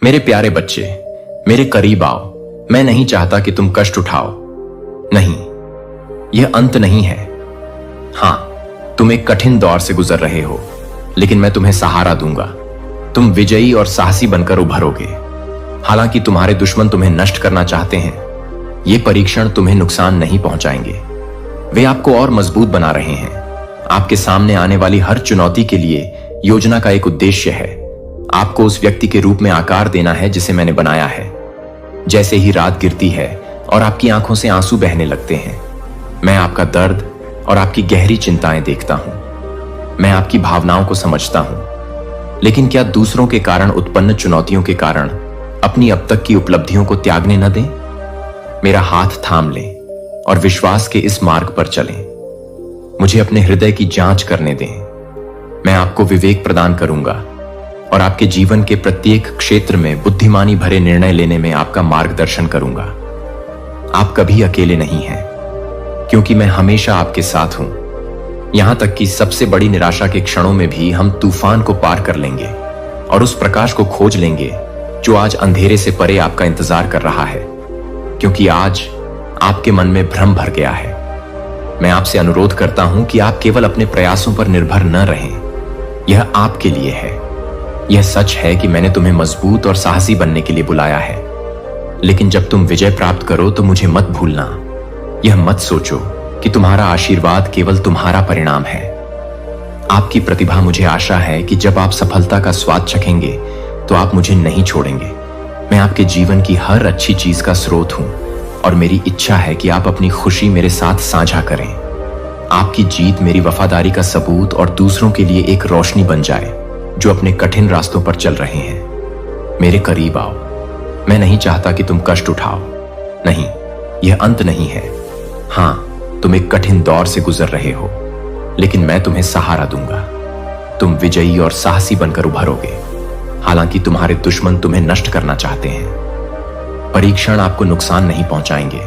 मेरे प्यारे बच्चे, मेरे करीब आओ। मैं नहीं चाहता कि तुम कष्ट उठाओ। नहीं, यह अंत नहीं है। हाँ, तुम एक कठिन दौर से गुजर रहे हो, लेकिन मैं तुम्हें सहारा दूंगा। तुम विजयी और साहसी बनकर उभरोगे। हालांकि तुम्हारे दुश्मन तुम्हें नष्ट करना चाहते हैं, ये परीक्षण तुम्हें नुकसान नहीं पहुंचाएंगे। वे आपको और मजबूत बना रहे हैं। आपके सामने आने वाली हर चुनौती के लिए योजना का एक उद्देश्य है। आपको उस व्यक्ति के रूप में आकार देना है जिसे मैंने बनाया है। जैसे ही रात गिरती है और आपकी आंखों से आंसू बहने लगते हैं, मैं आपका दर्द और आपकी गहरी चिंताएं देखता हूं। मैं आपकी भावनाओं को समझता हूं। लेकिन क्या दूसरों के कारण उत्पन्न चुनौतियों के कारण अपनी अब तक की उपलब्धियों को त्यागने न दें? मेरा हाथ थाम लें और विश्वास के इस मार्ग पर चलें। मुझे अपने हृदय की जांच करने दें। मैं आपको विवेक प्रदान करूंगा और आपके जीवन के प्रत्येक क्षेत्र में बुद्धिमानी भरे निर्णय लेने में आपका मार्गदर्शन करूंगा। आप कभी अकेले नहीं हैं, क्योंकि मैं हमेशा आपके साथ हूं। यहां तक कि सबसे बड़ी निराशा के क्षणों में भी हम तूफान को पार कर लेंगे और उस प्रकाश को खोज लेंगे जो आज अंधेरे से परे आपका इंतजार कर रहा है। क्योंकि आज आपके मन में भ्रम भर गया है। मैं आपसे अनुरोध करता हूं कि आप केवल अपने प्रयासों पर निर्भर न रहें। यह आपके लिए है। यह सच है कि मैंने तुम्हें मजबूत और साहसी बनने के लिए बुलाया है। लेकिन जब तुम विजय प्राप्त करो तो मुझे मत भूलना। यह मत सोचो कि तुम्हारा आशीर्वाद केवल तुम्हारा परिणाम है। आपकी प्रतिभा, मुझे आशा है कि जब आप सफलता का स्वाद चखेंगे तो आप मुझे नहीं छोड़ेंगे। मैं आपके जीवन की हर अच्छी चीज का स्रोत हूं और मेरी इच्छा है कि आप अपनी खुशी मेरे साथ साझा करें। आपकी जीत मेरी वफादारी का सबूत और दूसरों के लिए एक रोशनी बन जाए जो अपने कठिन रास्तों पर चल रहे हैं। मेरे करीब आओ। मैं नहीं चाहता कि तुम कष्ट उठाओ। नहीं, यह अंत नहीं है। हाँ, तुम एक कठिन दौर से गुजर रहे हो, लेकिन मैं तुम्हें सहारा दूंगा। तुम विजयी और साहसी बनकर उभरोगे। हालांकि तुम्हारे दुश्मन तुम्हें नष्ट करना चाहते हैं, परीक्षण आपको नुकसान नहीं पहुंचाएंगे।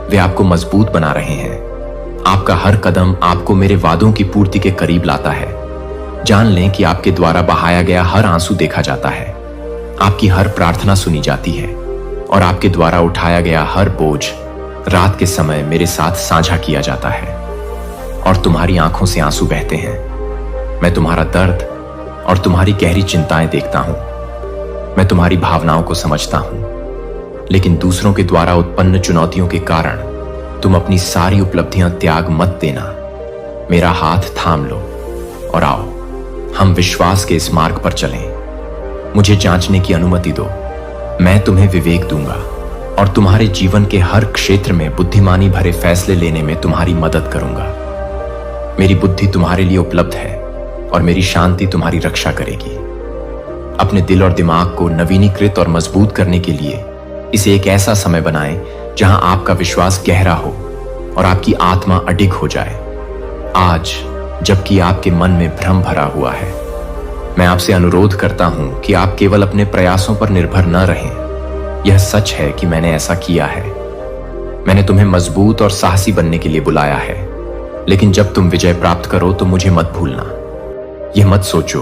वे आपको मजबूत बना रहे हैं। आपका हर कदम आपको मेरे वादों की पूर्ति के करीब लाता है। जान लें कि आपके द्वारा बहाया गया हर आंसू देखा जाता है। आपकी हर प्रार्थना सुनी जाती है और आपके द्वारा उठाया गया हर बोझ रात के समय मेरे साथ साझा किया जाता है। और तुम्हारी आंखों से आंसू बहते हैं। मैं तुम्हारा दर्द और तुम्हारी गहरी चिंताएं देखता हूं। मैं तुम्हारी भावनाओं को समझता हूं। लेकिन दूसरों के द्वारा उत्पन्न चुनौतियों के कारण तुम अपनी सारी उपलब्धियां त्याग मत देना। मेरा हाथ थाम लो और आओ, हम विश्वास के इस मार्ग पर चलें। मुझे जांचने की अनुमति दो। मैं तुम्हें विवेक दूंगा और तुम्हारे जीवन के हर क्षेत्र में बुद्धिमानी भरे फैसले लेने में तुम्हारी मदद करूंगा। मेरी बुद्धि तुम्हारे लिए उपलब्ध है और मेरी शांति तुम्हारी रक्षा करेगी। अपने दिल और दिमाग को नवीनीकृत और मजबूत करने के लिए इसे एक ऐसा समय बनाएं जहां आपका विश्वास गहरा हो और आपकी आत्मा अडिग हो जाए। आज, जबकि आपके मन में भ्रम भरा हुआ है, मैं आपसे अनुरोध करता हूं कि आप केवल अपने प्रयासों पर निर्भर न रहें। यह सच है कि मैंने ऐसा किया है। मैंने तुम्हें मजबूत और साहसी बनने के लिए बुलाया है। लेकिन जब तुम विजय प्राप्त करो तो मुझे मत भूलना। यह मत सोचो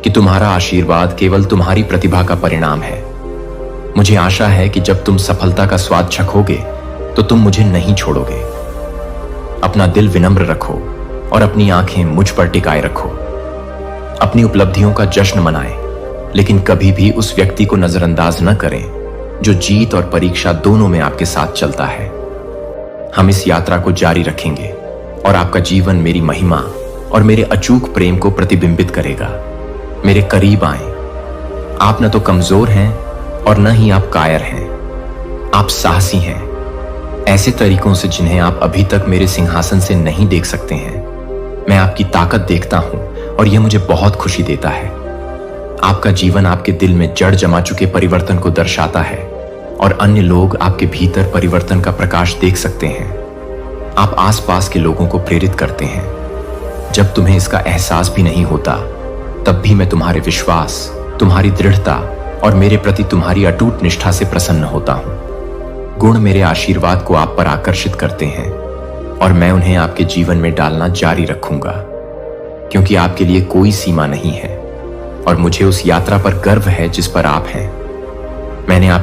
कि तुम्हारा आशीर्वाद केवल तुम्हारी प्रतिभा का परिणाम है। मुझे आशा है कि जब तुम सफलता का स्वाद चखोगे तो तुम मुझे नहीं छोड़ोगे। अपना दिल विनम्र रखो और अपनी आंखें मुझ पर टिकाए रखो। अपनी उपलब्धियों का जश्न मनाएं, लेकिन कभी भी उस व्यक्ति को नजरअंदाज न करें जो जीत और परीक्षा दोनों में आपके साथ चलता है। हम इस यात्रा को जारी रखेंगे और आपका जीवन मेरी महिमा और मेरे अचूक प्रेम को प्रतिबिंबित करेगा। मेरे करीब आएं। आप न तो कमजोर हैं और न ही आप कायर हैं। आप साहसी हैं, ऐसे तरीकों से जिन्हें आप अभी तक मेरे सिंहासन से नहीं देख सकते हैं। मैं आपकी ताकत देखता हूं और यह मुझे बहुत खुशी देता है। आपका जीवन आपके दिल में जड़ जमा चुके परिवर्तन को दर्शाता है और अन्य लोग आपके भीतर परिवर्तन का प्रकाश देख सकते हैं। आप आसपास के लोगों को प्रेरित करते हैं। जब तुम्हें इसका एहसास भी नहीं होता, तब भी मैं तुम्हारे विश्वास, तुम्हारी दृढ़ता और मेरे प्रति तुम्हारी अटूट निष्ठा से प्रसन्न होता हूं। गुण मेरे आशीर्वाद को आप पर आकर्षित करते हैं और मैं उन्हें आपके जीवन में डालना जारी रखूंगा, क्योंकि आपके लिए कोई सीमा नहीं है और मुझे उस यात्रा पर गर्व है जिस पर आप हैं।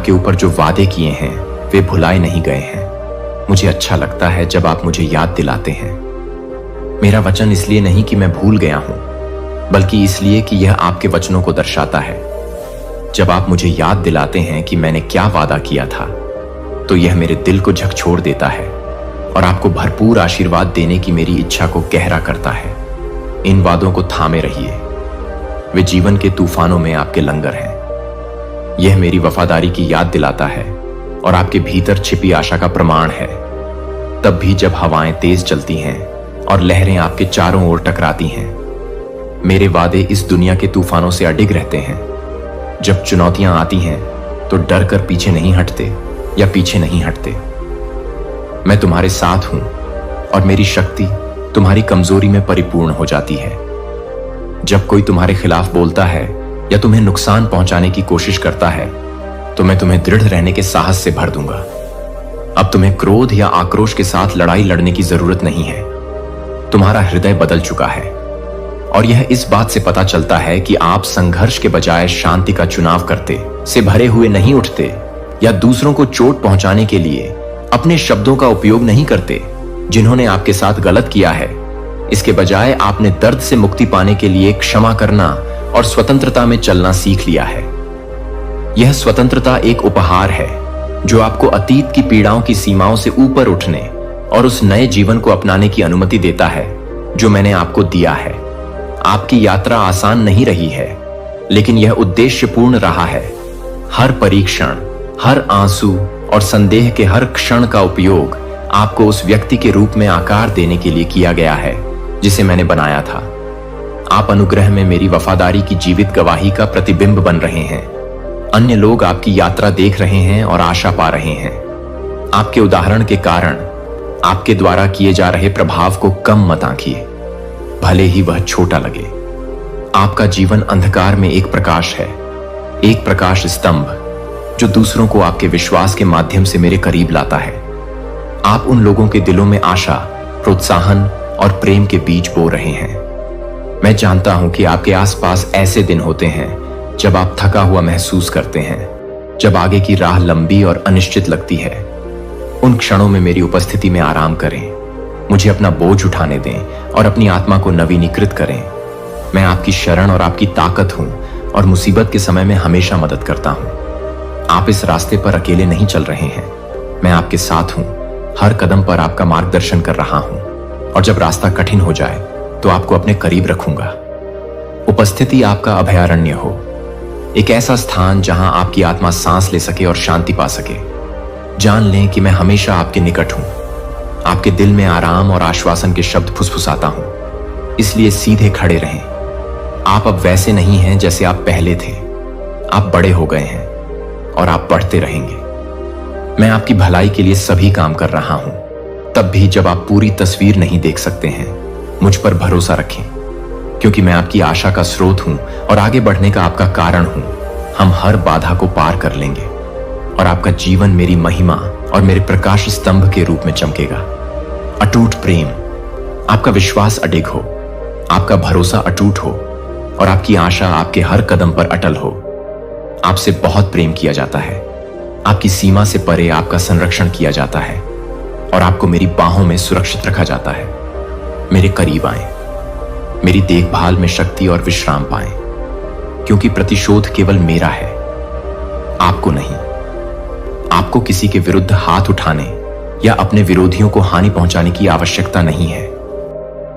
आपके ऊपर जो वादे किए हैं वे भुलाए नहीं गए हैं। मुझे अच्छा लगता है जब आप मुझे याद दिलाते हैं। मेरा वचन इसलिए नहीं कि मैं भूल गया हूं, बल्कि इसलिए कि यह आपके वचनों को दर्शाता है। जब आप मुझे याद दिलाते हैं कि मैंने क्या वादा किया था, तो यह मेरे दिल को झकझोर देता है और आपको भरपूर आशीर्वाद देने की मेरी इच्छा को गहरा करता है। इन वादों को थामे रहिए, वे जीवन के तूफानों में आपके लंगर हैं। यह मेरी वफादारी की याद दिलाता है और आपके भीतर छिपी आशा का प्रमाण है। तब भी जब हवाएं तेज चलती हैं और लहरें आपके चारों ओर टकराती हैं, मेरे वादे इस दुनिया के तूफानों से अडिग रहते हैं। जब चुनौतियां आती हैं तो डर कर पीछे नहीं हटते या पीछे नहीं हटते। मैं तुम्हारे साथ हूं और मेरी शक्ति तुम्हारी कमजोरी में परिपूर्ण हो जाती है। जब कोई तुम्हारे खिलाफ बोलता है या तुम्हें नुकसान पहुंचाने की कोशिश करता है, तो मैं तुम्हें दृढ़ रहने के साहस से भर दूंगा। अब तुम्हें क्रोध या आक्रोश के साथ लड़ाई लड़ने की जरूरत नहीं है। तुम्हारा हृदय बदल चुका है और यह इस बात से पता चलता है कि आप संघर्ष के बजाय शांति का चुनाव करते से भरे हुए नहीं उठते या दूसरों को चोट पहुंचाने के लिए अपने शब्दों का उपयोग नहीं करते जिन्होंने आपके साथ गलत किया है। इसके बजाय आपने दर्द से मुक्ति पाने के लिए क्षमा करना और स्वतंत्रता में चलना सीख लिया है। यह स्वतंत्रता एक उपहार है जो आपको अतीत की पीड़ाओं की सीमाओं से ऊपर उठने और उस नए जीवन को अपनाने की अनुमति देता है जो मैंने आपको दिया है। आपकी यात्रा आसान नहीं रही है, लेकिन यह उद्देश्यपूर्ण रहा है। हर परीक्षण, हर आंसू और संदेह के हर क्षण का उपयोग आपको उस व्यक्ति के रूप में आकार देने के लिए किया गया है जिसे मैंने बनाया था। आप अनुग्रह में मेरी वफादारी की जीवित गवाही का प्रतिबिंब बन रहे हैं। अन्य लोग आपकी यात्रा देख रहे हैं और आशा पा रहे हैं। आपके उदाहरण के कारण आपके द्वारा किए जा रहे प्रभाव को कम मत आंकिए, भले ही वह छोटा लगे। आपका जीवन अंधकार में एक प्रकाश है, एक प्रकाश स्तंभ जो दूसरों को आपके विश्वास के माध्यम से मेरे करीब लाता है। आप उन लोगों के दिलों में आशा, प्रोत्साहन और प्रेम के बीज बो रहे हैं। मैं जानता हूं कि आपके आसपास ऐसे दिन होते हैं जब आप थका हुआ महसूस करते हैं, जब आगे की राह लंबी और अनिश्चित लगती है। उन क्षणों में मेरी उपस्थिति में आराम करें, मुझे अपना बोझ उठाने दें और अपनी आत्मा को नवीनीकृत करें। मैं आपकी शरण और आपकी ताकत हूं और मुसीबत के समय में हमेशा मदद करता हूं। आप इस रास्ते पर अकेले नहीं चल रहे हैं, मैं आपके साथ हूं। हर कदम पर आपका मार्गदर्शन कर रहा हूं और जब रास्ता कठिन हो जाए तो आपको अपने करीब रखूंगा। उपस्थिति आपका अभयारण्य हो, एक ऐसा स्थान जहां आपकी आत्मा सांस ले सके और शांति पा सके। जान लें कि मैं हमेशा आपके निकट हूं। आपके दिल में आराम और आश्वासन के शब्द फुसफुसाता हूं, इसलिए सीधे खड़े रहें। आप अब वैसे नहीं हैं जैसे आप पहले थे। आप बड़े हो गए हैं और आप बढ़ते रहेंगे। मैं आपकी भलाई के लिए सभी काम कर रहा हूं। तब भी जब आप पूरी तस्वीर नहीं देख सकते हैं, मुझ पर भरोसा रखें, क्योंकि मैं आपकी आशा का स्रोत हूं और आगे बढ़ने का आपका कारण हूं। हम हर बाधा को पार कर लेंगे और आपका जीवन मेरी महिमा और मेरे प्रकाश स्तंभ के रूप में चमकेगा। अटूट प्रेम, आपका विश्वास अडिग हो, आपका भरोसा अटूट हो और आपकी आशा आपके हर कदम पर अटल हो। आपसे बहुत प्रेम किया जाता है, आपकी सीमा से परे आपका संरक्षण किया जाता है और आपको मेरी बाहों में सुरक्षित रखा जाता है। मेरे करीब आएं, मेरी देखभाल में शक्ति और विश्राम पाएं, क्योंकि प्रतिशोध केवल मेरा है, आपको नहीं। आपको किसी के विरुद्ध हाथ उठाने या अपने विरोधियों को हानि पहुंचाने की आवश्यकता नहीं है।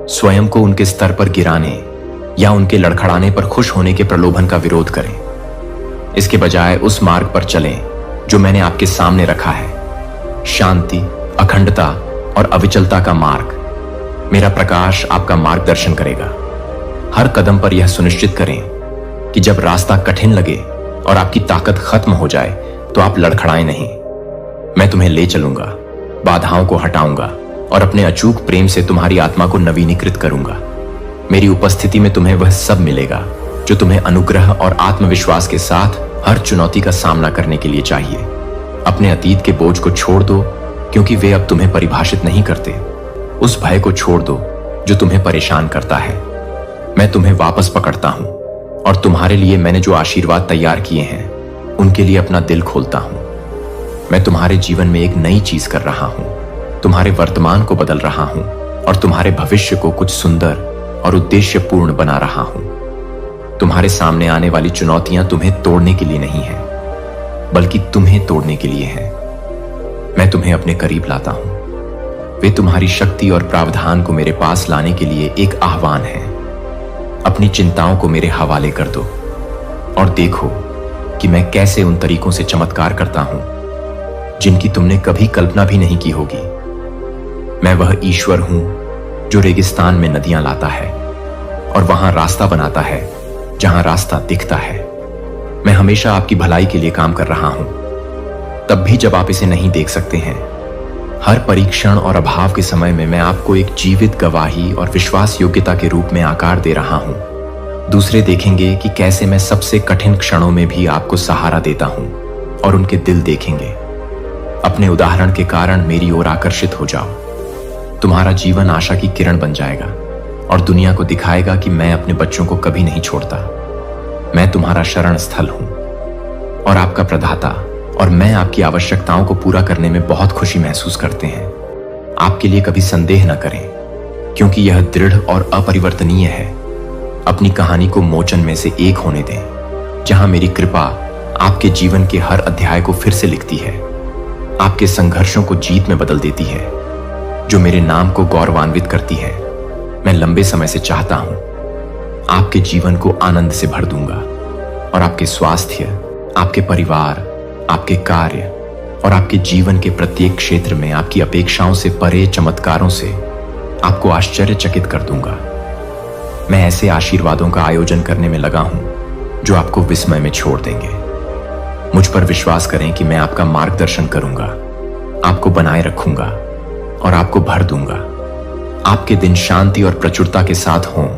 स्वयं को उनके स्तर पर गिराने या उनके लड़खड़ाने पर खुश होने के प्रलोभन का विरोध करें। इसके बजाय उस मार्ग पर चलें जो मैंने आपके सामने रखा है, शांति, अखंडता और अविचलता का मार्ग। मेरा प्रकाश आपका मार्गदर्शन करेगा। हर कदम पर यह सुनिश्चित करें कि जब रास्ता कठिन लगे और आपकी ताकत खत्म हो जाए तो आप लड़खड़ाएं नहीं। मैं तुम्हें ले चलूंगा, बाधाओं को हटाऊंगा और अपने अचूक प्रेम से तुम्हारी आत्मा को नवीनीकृत करूंगा। मेरी उपस्थिति में तुम्हें वह सब मिलेगा जो तुम्हें अनुग्रह और आत्मविश्वास के साथ हर चुनौती का सामना करने के लिए चाहिए। अपने अतीत के बोझ को छोड़ दो, क्योंकि वे अब तुम्हें परिभाषित नहीं करते। उस भय को छोड़ दो जो तुम्हें परेशान करता है। मैं तुम्हें वापस पकड़ता हूं और तुम्हारे लिए मैंने जो आशीर्वाद तैयार किए हैं उनके लिए अपना दिल खोलता हूं। मैं तुम्हारे जीवन में एक नई चीज कर रहा हूं, तुम्हारे वर्तमान को बदल रहा हूं और तुम्हारे भविष्य को कुछ सुंदर और उद्देश्यपूर्ण बना रहा हूं। तुम्हारे सामने आने वाली चुनौतियां तुम्हें तोड़ने के लिए नहीं है, बल्कि तुम्हें तोड़ने के लिए है। मैं तुम्हें अपने करीब लाता हूं। वे तुम्हारी शक्ति और प्रावधान को मेरे पास लाने के लिए एक आह्वान है। अपनी चिंताओं को मेरे हवाले कर दो और देखो कि मैं कैसे उन तरीकों से चमत्कार करता हूं जिनकी तुमने कभी कल्पना भी नहीं की होगी। मैं वह ईश्वर हूं जो रेगिस्तान में नदियां लाता है और वहां रास्ता बनाता है जहां रास्ता दिखता है। मैं हमेशा आपकी भलाई के लिए काम कर रहा हूं, तब भी जब आप इसे नहीं देख सकते हैं। हर परीक्षण और अभाव के समय में मैं आपको एक जीवित गवाही और विश्वास योग्यता के रूप में आकार दे रहा हूं। दूसरे देखेंगे कि कैसे मैं सबसे कठिन क्षणों में भी आपको सहारा देता हूं और उनके दिल देखेंगे। अपने उदाहरण के कारण मेरी ओर आकर्षित हो जाओ। तुम्हारा जीवन आशा की किरण बन जाएगा और दुनिया को दिखाएगा कि मैं अपने बच्चों को कभी नहीं छोड़ता। मैं तुम्हारा शरण स्थल हूं और आपका प्रदाता, और मैं आपकी आवश्यकताओं को पूरा करने में बहुत खुशी महसूस करते हैं। आपके लिए कभी संदेह न करें, क्योंकि यह दृढ़ और अपरिवर्तनीय है। अपनी कहानी को मोचन में से एक होने दें, जहां मेरी कृपा आपके जीवन के हर अध्याय को फिर से लिखती है, आपके संघर्षों को जीत में बदल देती है, जो मेरे नाम को गौरवान्वित करती है। मैं लंबे समय से चाहता हूं आपके जीवन को आनंद से भर दूंगा और आपके स्वास्थ्य, आपके परिवार, आपके कार्य और आपके जीवन के प्रत्येक क्षेत्र में आपकी अपेक्षाओं से परे चमत्कारों से आपको आश्चर्यचकित कर दूंगा। मैं ऐसे आशीर्वादों का आयोजन करने में लगा हूं जो आपको विस्मय में छोड़ देंगे। मुझ पर विश्वास करें कि मैं आपका मार्गदर्शन करूंगा, आपको बनाए रखूंगा और आपको भर दूंगा। आपके दिन शांति और प्रचुरता के साथ हों,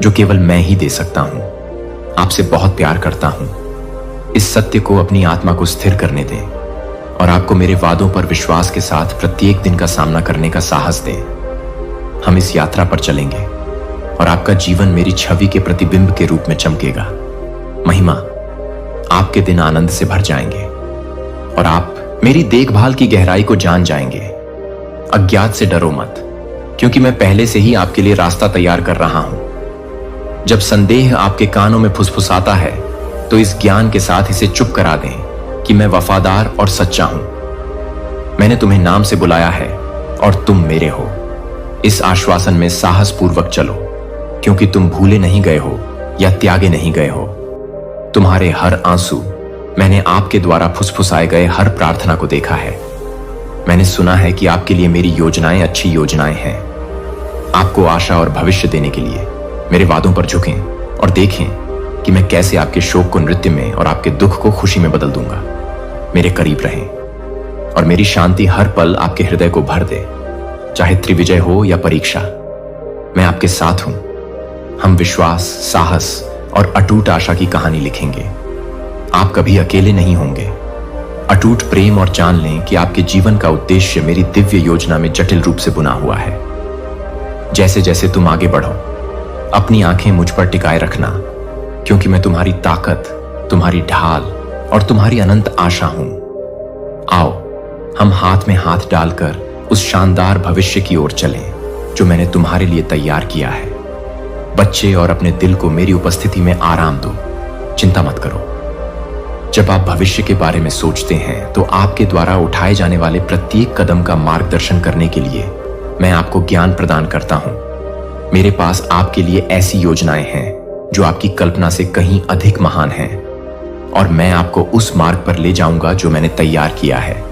जो केवल मैं ही दे सकता हूं। आपसे बहुत प्यार करता हूं। इस सत्य को अपनी आत्मा को स्थिर करने दें और आपको मेरे वादों पर विश्वास के साथ प्रत्येक दिन का सामना करने का साहस दें। हम इस यात्रा पर चलेंगे और आपका जीवन मेरी छवि के प्रतिबिंब के रूप में चमकेगा। महिमा, आपके दिन आनंद से भर जाएंगे और आप मेरी देखभाल की गहराई को जान जाएंगे। अज्ञात से डरो मत, क्योंकि मैं पहले से ही आपके लिए रास्ता तैयार कर रहा हूं। जब संदेह आपके कानों में फुसफुसाता है, तो इस ज्ञान के साथ इसे चुप करा दें कि मैं वफादार और सच्चा हूं। मैंने तुम्हें नाम से बुलाया है और तुम मेरे हो। इस आश्वासन में साहस पूर्वक चलो, क्योंकि तुम भूले नहीं गए हो या त्यागे नहीं गए हो। तुम्हारे हर आंसू, मैंने आपके द्वारा फुसफुसाए गए हर प्रार्थना को देखा है। मैंने सुना है कि आपके लिए मेरी योजनाएं अच्छी योजनाएं हैं। आपको आशा और भविष्य देने के लिए मेरे वादों पर झुकें और देखें कि मैं कैसे आपके शोक को नृत्य में और आपके दुख को खुशी में बदल दूंगा। मेरे करीब रहें और मेरी शांति हर पल आपके हृदय को भर दे, चाहे त्रिविजय हो या परीक्षा। मैं आपके साथ हूं। हम विश्वास, साहस और अटूट आशा की कहानी लिखेंगे। आप कभी अकेले नहीं होंगे। अटूट प्रेम और जान लें कि आपके जीवन का उद्देश्य मेरी दिव्य योजना में जटिल रूप से बुना हुआ है। जैसे जैसे तुम आगे बढ़ो, अपनी आंखें मुझ पर टिकाए रखना, क्योंकि मैं तुम्हारी ताकत, तुम्हारी ढाल और तुम्हारी अनंत आशा हूं। आओ, हम हाथ में हाथ डालकर उस शानदार भविष्य की ओर चलें जो मैंने तुम्हारे लिए तैयार किया है। बच्चे और अपने दिल को मेरी उपस्थिति में आराम दो। चिंता मत करो। जब आप भविष्य के बारे में सोचते हैं, तो आपके द्वारा उठाए जाने वाले प्रत्येक कदम का मार्गदर्शन करने के लिए मैं आपको ज्ञान प्रदान करता हूं। मेरे पास आपके लिए ऐसी योजनाएं हैं जो आपकी कल्पना से कहीं अधिक महान हैं, और मैं आपको उस मार्ग पर ले जाऊंगा जो मैंने तैयार किया है।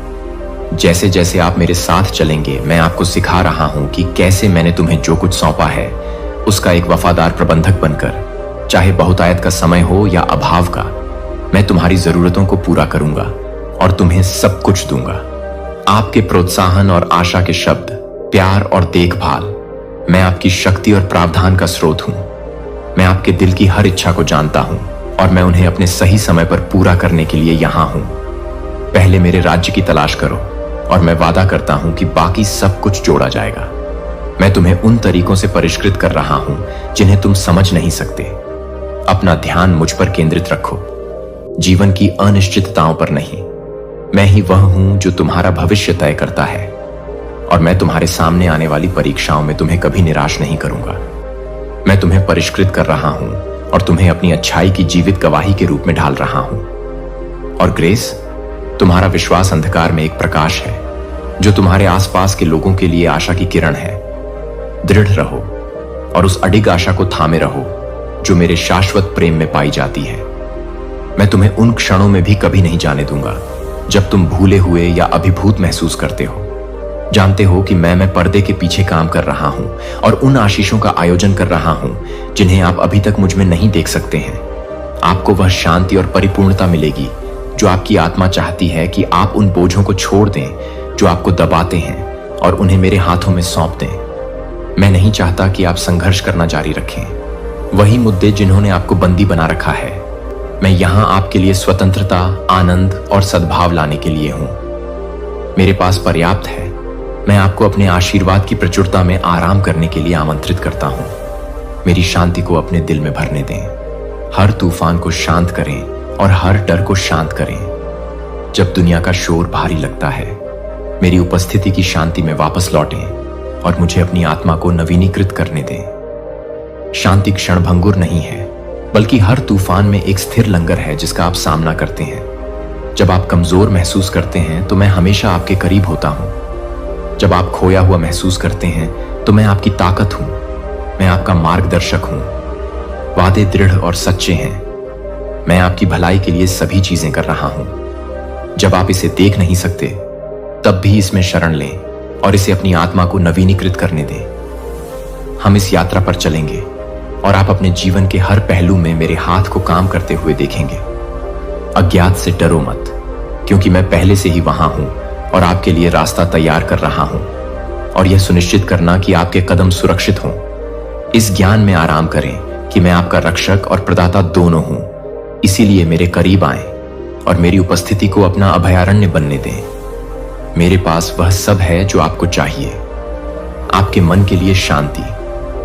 जैसे जैसे आप मेरे साथ चलेंगे, मैं आपको सिखा रहा हूं कि कैसे मैंने तुम्हें जो कुछ सौंपा है उसका एक वफादार प्रबंधक बनकर, चाहे बहुतायत का समय हो या अभाव का, मैं तुम्हारी जरूरतों को पूरा करूंगा और तुम्हें सब कुछ दूंगा। आपके प्रोत्साहन और आशा के शब्द, प्यार और देखभाल, मैं आपकी शक्ति और प्रावधान का स्रोत हूं। मैं आपके दिल की हर इच्छा को जानता हूं और मैं उन्हें अपने सही समय पर पूरा करने के लिए यहां हूं। पहले मेरे राज्य की तलाश करो और मैं वादा करता हूं कि बाकी सब कुछ जोड़ा जाएगा। मैं तुम्हें उन तरीकों से परिष्कृत कर रहा हूं जिन्हें तुम समझ नहीं सकते। अपना ध्यान मुझ पर केंद्रित रखो। जीवन की अनिश्चितताओं पर नहीं। मैं ही वह हूं जो तुम्हारा भविष्य तय करता है, और मैं तुम्हारे सामने आने वाली परीक्षाओं में तुम्हें कभी निराश नहीं करूंगा। मैं तुम्हें परिष्कृत कर रहा हूं और तुम्हें अपनी अच्छाई की जीवित गवाही के रूप में ढाल रहा हूं। और ग्रेस, तुम्हारा विश्वास अंधकार में एक प्रकाश है जो तुम्हारे आसपास के लोगों के लिए आशा की किरण है। दृढ़ रहो और उस अडिग आशा को थामे रहो जो मेरे शाश्वत प्रेम में पाई जाती है। मैं तुम्हें उन क्षणों में भी कभी नहीं जाने दूंगा जब तुम भूले हुए या अभिभूत महसूस करते हो। जानते हो कि मैं पर्दे के पीछे काम कर रहा हूं और उन आशीषों का आयोजन कर रहा हूं जिन्हें आप अभी तक मुझ में नहीं देख सकते हैं। आपको वह शांति और परिपूर्णता मिलेगी जो आपकी आत्मा चाहती है कि आप उन बोझों को छोड़ दें जो आपको दबाते हैं और उन्हें मेरे हाथों में सौंप दें। मैं नहीं चाहता कि आप संघर्ष करना जारी रखें, वही मुद्दे जिन्होंने आपको बंदी बना रखा है। मैं यहां आपके लिए स्वतंत्रता, आनंद और सद्भाव लाने के लिए हूं। मेरे पास पर्याप्त है। मैं आपको अपने आशीर्वाद की प्रचुरता में आराम करने के लिए आमंत्रित करता हूं। मेरी शांति को अपने दिल में भरने दें। हर तूफान को शांत करें और हर डर को शांत करें। जब दुनिया का शोर भारी लगता है, मेरी उपस्थिति की शांति में वापस लौटें और मुझे अपनी आत्मा को नवीनीकृत करने दें। शांति क्षणभंगुर नहीं है, बल्कि हर तूफान में एक स्थिर लंगर है जिसका आप सामना करते हैं। जब आप कमजोर महसूस करते हैं तो मैं हमेशा आपके करीब होता हूं। जब आप खोया हुआ महसूस करते हैं तो मैं आपकी ताकत हूं। मैं आपका मार्गदर्शक हूं। वादे दृढ़ और सच्चे हैं। मैं आपकी भलाई के लिए सभी चीजें कर रहा हूं। जब आप इसे देख नहीं सकते, तब भी इसमें शरण लें और इसे अपनी आत्मा को नवीनीकृत करने दें। हम इस यात्रा पर चलेंगे और आप अपने जीवन के हर पहलू में मेरे हाथ को काम करते हुए देखेंगे। अज्ञात से डरो मत, क्योंकि मैं पहले से ही वहां हूं और आपके लिए रास्ता तैयार कर रहा हूं। और यह सुनिश्चित करना कि आपके कदम सुरक्षित हों। इस ज्ञान में आराम करें कि मैं आपका रक्षक और प्रदाता दोनों हूं। इसीलिए मेरे करीब आएं और मेरी उपस्थिति को अपना अभयारण्य बनने दें। मेरे पास वह सब है जो आपको चाहिए। आपके मन के लिए शांति,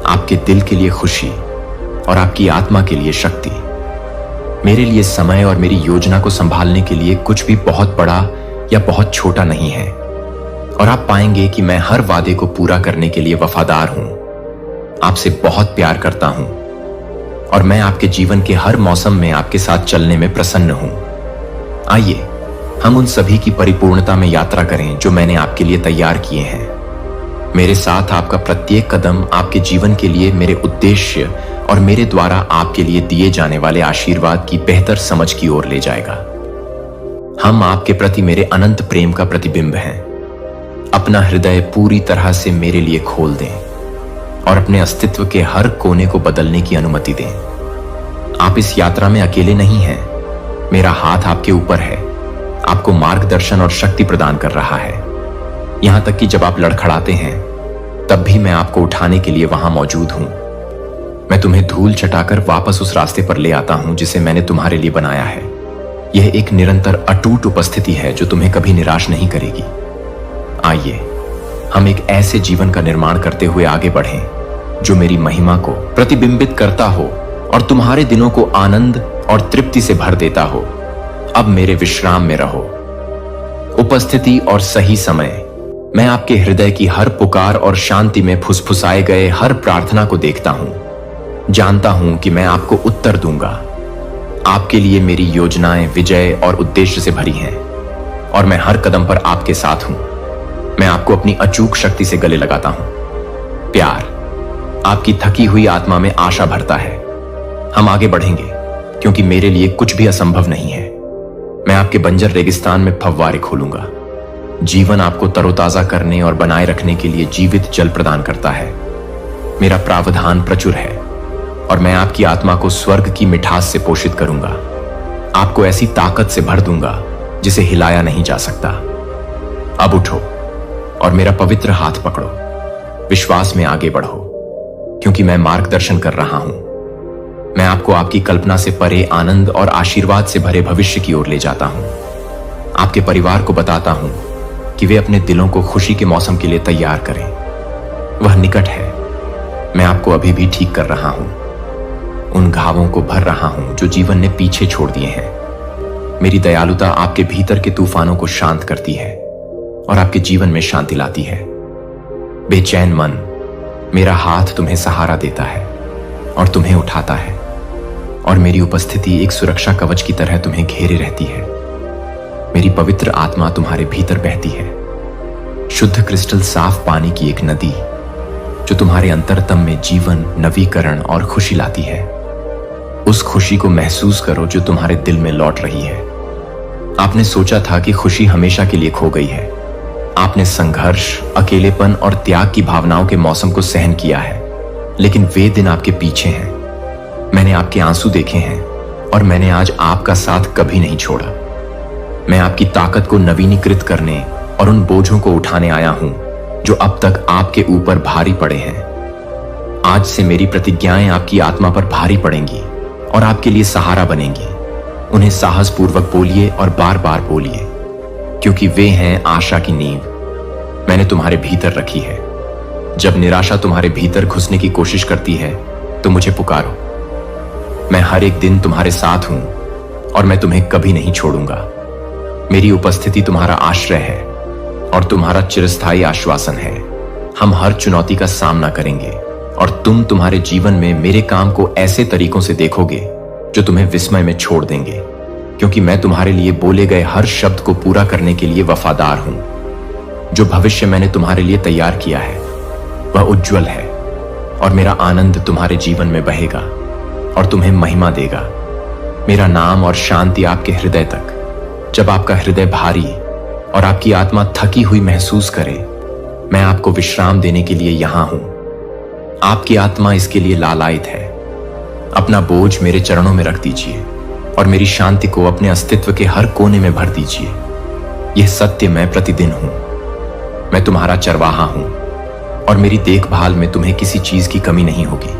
आपके दिल के लिए खुशी और आपकी आत्मा के लिए शक्ति। मेरे लिए समय और मेरी योजना को संभालने के लिए कुछ भी बहुत बड़ा या बहुत छोटा नहीं है। और आप पाएंगे कि मैं हर वादे को पूरा करने के लिए वफादार हूं। आपसे बहुत प्यार करता हूं और मैं आपके जीवन के हर मौसम में आपके साथ चलने में प्रसन्न हूं। आइए हम उन सभी की परिपूर्णता में यात्रा करें जो मैंने आपके लिए तैयार किए हैं। मेरे साथ आपका प्रत्येक कदम आपके जीवन के लिए मेरे उद्देश्य और मेरे द्वारा आपके लिए दिए जाने वाले आशीर्वाद की बेहतर समझ की ओर ले जाएगा। हम आपके प्रति मेरे अनंत प्रेम का प्रतिबिंब हैं। अपना हृदय पूरी तरह से मेरे लिए खोल दें और अपने अस्तित्व के हर कोने को बदलने की अनुमति दें। आप इस यात्रा में अकेले नहीं हैं। मेरा हाथ आपके ऊपर है, आपको मार्गदर्शन और शक्ति प्रदान कर रहा है। यहां तक कि जब आप लड़खड़ाते हैं, तब भी मैं आपको उठाने के लिए वहां मौजूद हूं। मैं तुम्हें धूल चटाकर वापस उस रास्ते पर ले आता हूं जिसे मैंने तुम्हारे लिए बनाया है। यह एक निरंतर अटूट उपस्थिति है जो तुम्हें कभी निराश नहीं करेगी। आइए हम एक ऐसे जीवन का निर्माण करते हुए आगे बढ़ें जो मेरी महिमा को प्रतिबिंबित करता हो और तुम्हारे दिनों को आनंद और तृप्ति से भर देता हो। अब मेरे विश्राम में रहो। उपस्थिति और सही समय। मैं आपके हृदय की हर पुकार और शांति में फुसफुसाए गए हर प्रार्थना को देखता हूं। जानता हूं कि मैं आपको उत्तर दूंगा। आपके लिए मेरी योजनाएं विजय और उद्देश्य से भरी हैं और मैं हर कदम पर आपके साथ हूं। मैं आपको अपनी अचूक शक्ति से गले लगाता हूं। प्यार आपकी थकी हुई आत्मा में आशा भरता है। हम आगे बढ़ेंगे क्योंकि मेरे लिए कुछ भी असंभव नहीं है। मैं आपके बंजर रेगिस्तान में फव्वारे खोलूंगा। जीवन आपको तरोताजा करने और बनाए रखने के लिए जीवित जल प्रदान करता है। मेरा प्रावधान प्रचुर है और मैं आपकी आत्मा को स्वर्ग की मिठास से पोषित करूंगा। आपको ऐसी ताकत से भर दूंगा जिसे हिलाया नहीं जा सकता। अब उठो और मेरा पवित्र हाथ पकड़ो। विश्वास में आगे बढ़ो क्योंकि मैं मार्गदर्शन कर रहा हूं। मैं आपको आपकी कल्पना से परे आनंद और आशीर्वाद से भरे भविष्य की ओर ले जाता हूं। आपके परिवार को बताता हूं कि वे अपने दिलों को खुशी के मौसम के लिए तैयार करें। वह निकट है। मैं आपको अभी भी ठीक कर रहा हूं। उन घावों को भर रहा हूं जो जीवन ने पीछे छोड़ दिए हैं। मेरी दयालुता आपके भीतर के तूफानों को शांत करती है और आपके जीवन में शांति लाती है। बेचैन मन, मेरा हाथ तुम्हें सहारा देता है और तुम्हें उठाता है, और मेरी उपस्थिति एक सुरक्षा कवच की तरह तुम्हें घेरे रहती है। मेरी पवित्र आत्मा तुम्हारे भीतर बहती है, शुद्ध क्रिस्टल साफ पानी की एक नदी जो तुम्हारे अंतरतम में जीवन, नवीकरण और खुशी लाती है। उस खुशी को महसूस करो जो तुम्हारे दिल में लौट रही है। आपने सोचा था कि खुशी हमेशा के लिए खो गई है। आपने संघर्ष, अकेलेपन और त्याग की भावनाओं के मौसम को सहन किया है, लेकिन वे दिन आपके पीछे हैं। मैंने आपके आंसू देखे हैं और मैंने आज आपका साथ कभी नहीं छोड़ा। मैं आपकी ताकत को नवीनीकृत करने और उन बोझों को उठाने आया हूं जो अब तक आपके ऊपर भारी पड़े हैं। आज से मेरी प्रतिज्ञाएं आपकी आत्मा पर भारी पड़ेंगी और आपके लिए सहारा बनेंगी। उन्हें साहसपूर्वक बोलिए और बार बार बोलिए, क्योंकि वे हैं आशा की नींव मैंने तुम्हारे भीतर रखी है। जब निराशा तुम्हारे भीतर घुसने की कोशिश करती है तो मुझे पुकारो। मैं हर एक दिन तुम्हारे साथ हूं और मैं तुम्हें कभी नहीं छोड़ूंगा। मेरी उपस्थिति तुम्हारा आश्रय है और तुम्हारा चिरस्थायी आश्वासन है। हम हर चुनौती का सामना करेंगे और तुम तुम्हारे जीवन में मेरे काम को ऐसे तरीकों से देखोगे जो तुम्हें विस्मय में छोड़ देंगे, क्योंकि मैं तुम्हारे लिए बोले गए हर शब्द को पूरा करने के लिए वफादार हूं। जो भविष्य मैंने तुम्हारे लिए तैयार किया है वह उज्जवल है, और मेरा आनंद तुम्हारे जीवन में बहेगा और तुम्हें महिमा देगा। मेरा नाम और शांति आपके हृदय तक। जब आपका हृदय भारी और आपकी आत्मा थकी हुई महसूस करे, मैं आपको विश्राम देने के लिए यहां हूं। आपकी आत्मा इसके लिए लालायित है। अपना बोझ मेरे चरणों में रख दीजिए और मेरी शांति को अपने अस्तित्व के हर कोने में भर दीजिए। यह सत्य मैं प्रतिदिन हूं। मैं तुम्हारा चरवाहा हूं और मेरी देखभाल में तुम्हें किसी चीज की कमी नहीं होगी।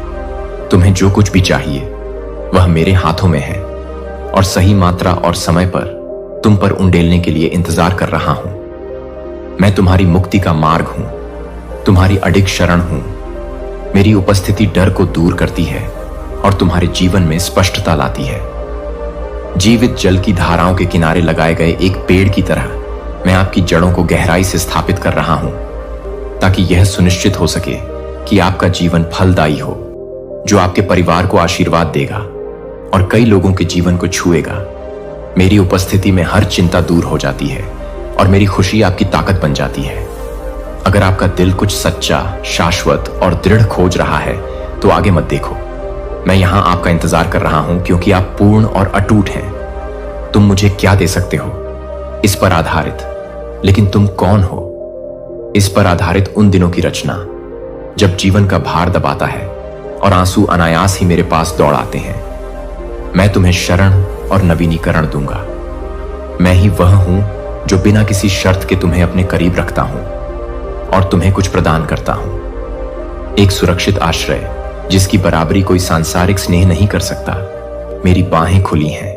तुम्हें जो कुछ भी चाहिए वह मेरे हाथों में है, और सही मात्रा और समय पर तुम पर उंडेलने के लिए इंतजार कर रहा हूं। मैं तुम्हारी मुक्ति का मार्ग हूं, तुम्हारी अडिग शरण हूं। मेरी उपस्थिति डर को दूर करती है और तुम्हारे जीवन में स्पष्टता लाती है। जीवित जल की धाराओं के किनारे लगाए गए एक पेड़ की तरह मैं आपकी जड़ों को गहराई से स्थापित कर रहा हूं, ताकि यह सुनिश्चित हो सके कि आपका जीवन फलदायी हो, जो आपके परिवार को आशीर्वाद देगा और कई लोगों के जीवन को छुएगा। मेरी उपस्थिति में हर चिंता दूर हो जाती है और मेरी खुशी आपकी ताकत बन जाती है। अगर आपका दिल कुछ सच्चा, शाश्वत और दृढ़ खोज रहा है तो आगे मत देखो। मैं यहां आपका इंतजार कर रहा हूं, क्योंकि आप पूर्ण और अटूट हैं। तुम मुझे क्या दे सकते हो इस पर आधारित, लेकिन तुम कौन हो इस पर आधारित उन दिनों की रचना जब जीवन का भार दबाता है और आंसू अनायास ही मेरे पास दौड़ आते हैं। मैं तुम्हें शरण और नवीनीकरण दूंगा। मैं ही वह हूं जो बिना किसी शर्त के तुम्हें अपने करीब रखता हूं और तुम्हें कुछ प्रदान करता हूं। एक सुरक्षित आश्रय जिसकी बराबरी कोई सांसारिक स्नेह नहीं कर सकता। मेरी बाहें खुली हैं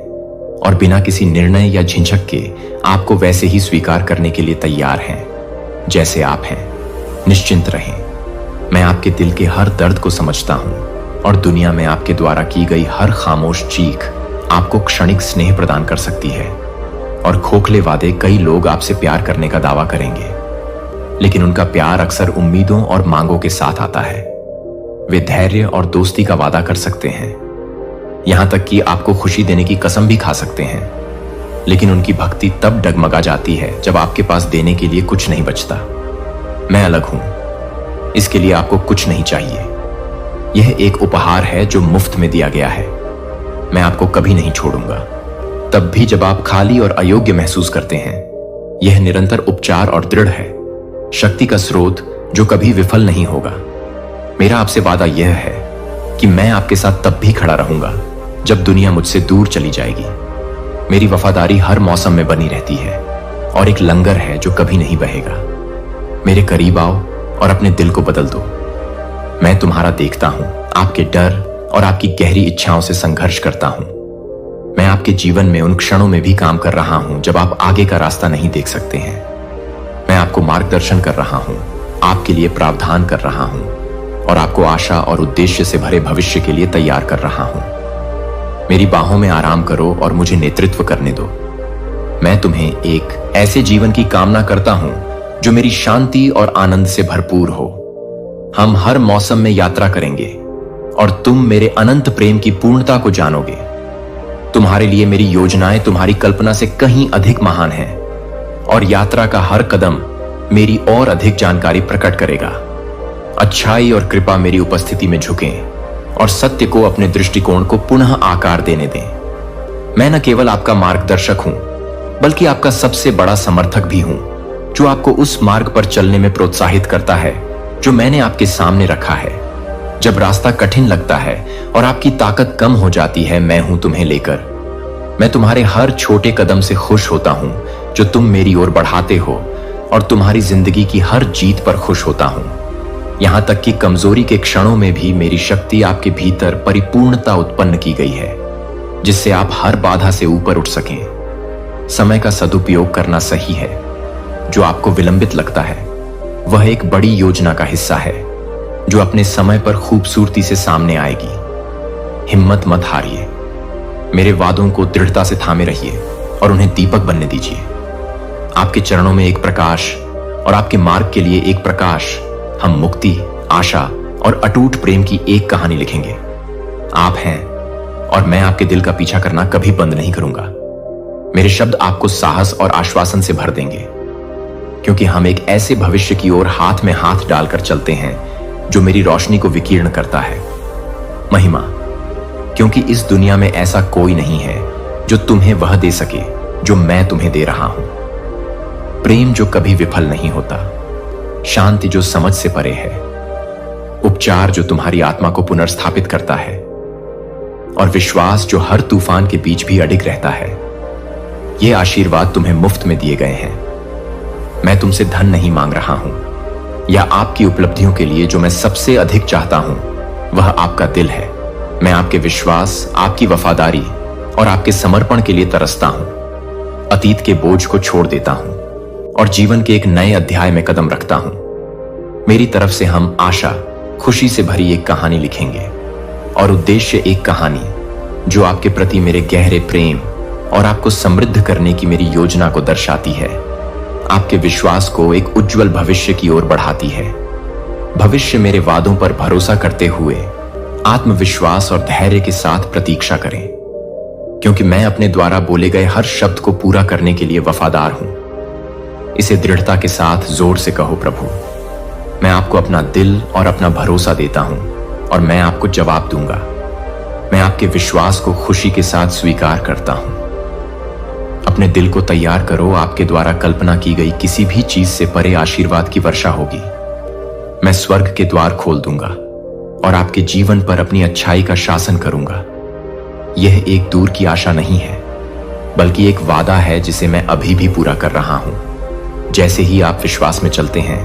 और बिना किसी निर्णय या झिझक के आपको वैसे ही स्वीकार करने के लिए तैयार हैं जैसे आप हैं। निश्चिंत रहें, मैं आपके दिल के हर दर्द को समझता हूं और दुनिया में आपके द्वारा की गई हर खामोश चीख आपको क्षणिक स्नेह प्रदान कर सकती है। और खोखले वादे कई लोग आपसे प्यार करने का दावा करेंगे, लेकिन उनका प्यार अक्सर उम्मीदों और मांगों के साथ आता है। वे धैर्य और दोस्ती का वादा कर सकते हैं, यहां तक कि आपको खुशी देने की कसम भी खा सकते हैं, लेकिन उनकी भक्ति तब डगमगा जाती है जब आपके पास देने के लिए कुछ नहीं बचता। मैं अलग हूं, इसके लिए आपको कुछ नहीं चाहिए। यह एक उपहार है जो मुफ्त में दिया गया है। मैं आपको कभी नहीं छोड़ूंगा, तब भी जब आप खाली और अयोग्य महसूस करते हैं। यह निरंतर उपचार और दृढ़ है, शक्ति का स्रोत जो कभी विफल नहीं होगा। मेरा आपसे वादा यह है कि मैं आपके साथ तब भी खड़ा रहूंगा जब दुनिया मुझसे दूर चली जाएगी। मेरी वफादारी हर मौसम में बनी रहती है और एक लंगर है जो कभी नहीं बहेगा। मेरे करीब आओ और अपने दिल को बदल दो। मैं तुम्हारा देखता हूं, आपके डर और आपकी गहरी इच्छाओं से संघर्ष करता हूं। मैं आपके जीवन में उन क्षणों में भी काम कर रहा हूं जब आप आगे का रास्ता नहीं देख सकते हैं। मैं आपको मार्गदर्शन कर रहा हूं, आपके लिए प्रावधान कर रहा हूं और आपको आशा और उद्देश्य से भरे भविष्य के लिए तैयार कर रहा हूं। मेरी बाहों में आराम करो और मुझे नेतृत्व करने दो। मैं तुम्हें एक ऐसे जीवन की कामना करता हूं जो मेरी शांति और आनंद से भरपूर हो। हम हर मौसम में यात्रा करेंगे और तुम मेरे अनंत प्रेम की पूर्णता को जानोगे। तुम्हारे लिए मेरी योजनाएं तुम्हारी कल्पना से कहीं अधिक महान हैं और यात्रा का हर कदम मेरी और अधिक जानकारी प्रकट करेगा। अच्छाई और कृपा मेरी उपस्थिति में झुकें और सत्य को अपने दृष्टिकोण को पुनः आकार देने दें। मैं न केवल आपका मार्गदर्शक हूं, बल्कि आपका सबसे बड़ा समर्थक भी हूं, जो आपको उस मार्ग पर चलने में प्रोत्साहित करता है जो मैंने आपके सामने रखा है। जब रास्ता कठिन लगता है और आपकी ताकत कम हो जाती है, मैं हूं तुम्हें लेकर। मैं तुम्हारे हर छोटे कदम से खुश होता हूं जो तुम मेरी ओर बढ़ाते हो और तुम्हारी जिंदगी की हर जीत पर खुश होता हूं। यहां तक कि कमजोरी के क्षणों में भी मेरी शक्ति आपके भीतर परिपूर्णता उत्पन्न की गई है, जिससे आप हर बाधा से ऊपर उठ सकें। समय का सदुपयोग करना सही है। जो आपको विलंबित लगता है वह एक बड़ी योजना का हिस्सा है जो अपने समय पर खूबसूरती से सामने आएगी। हिम्मत मत हारिए। मेरे वादों को दृढ़ता से थामे रहिए और उन्हें दीपक बनने दीजिए। आपके चरणों में एक प्रकाश और आपके मार्ग के लिए एक प्रकाश। हम मुक्ति, आशा और अटूट प्रेम की एक कहानी लिखेंगे। आप हैं और मैं आपके दिल का पीछा करना कभी बंद नहीं करूंगा। मेरे शब्द आपको साहस और आश्वासन से भर देंगे, क्योंकि हम एक ऐसे भविष्य की ओर हाथ में हाथ डालकर चलते हैं जो मेरी रोशनी को विकीर्ण करता है। महिमा, क्योंकि इस दुनिया में ऐसा कोई नहीं है जो तुम्हें वह दे सके जो मैं तुम्हें दे रहा हूं। प्रेम जो कभी विफल नहीं होता, शांति जो समझ से परे है, उपचार जो तुम्हारी आत्मा को पुनर्स्थापित करता है, और विश्वास जो हर तूफान के बीच भी अडिग रहता है। ये आशीर्वाद तुम्हें मुफ्त में दिए गए हैं। मैं तुमसे धन नहीं मांग रहा हूं या आपकी उपलब्धियों के लिए। जो मैं सबसे अधिक चाहता हूं वह आपका दिल है। मैं आपके विश्वास, आपकी वफादारी और आपके समर्पण के लिए तरसता हूं। अतीत के बोझ को छोड़ देता हूं और जीवन के एक नए अध्याय में कदम रखता हूं। मेरी तरफ से हम आशा, खुशी से भरी एक कहानी लिखेंगे और उद्देश्य एक कहानी जो आपके प्रति मेरे गहरे प्रेम और आपको समृद्ध करने की मेरी योजना को दर्शाती है। आपके विश्वास को एक उज्जवल भविष्य की ओर बढ़ाती है। भविष्य मेरे वादों पर भरोसा करते हुए आत्मविश्वास और धैर्य के साथ प्रतीक्षा करें, क्योंकि मैं अपने द्वारा बोले गए हर शब्द को पूरा करने के लिए वफादार हूं। इसे दृढ़ता के साथ जोर से कहो, प्रभु, मैं आपको अपना दिल और अपना भरोसा देता हूं और मैं आपको जवाब दूंगा। मैं आपके विश्वास को खुशी के साथ स्वीकार करता हूं। अपने दिल को तैयार करो। आपके द्वारा कल्पना की गई किसी भी चीज से परे आशीर्वाद की वर्षा होगी। मैं स्वर्ग के द्वार खोल दूंगा और आपके जीवन पर अपनी अच्छाई का शासन करूंगा। यह एक दूर की आशा नहीं है, बल्कि एक वादा है जिसे मैं अभी भी पूरा कर रहा हूं। जैसे ही आप विश्वास में चलते हैं,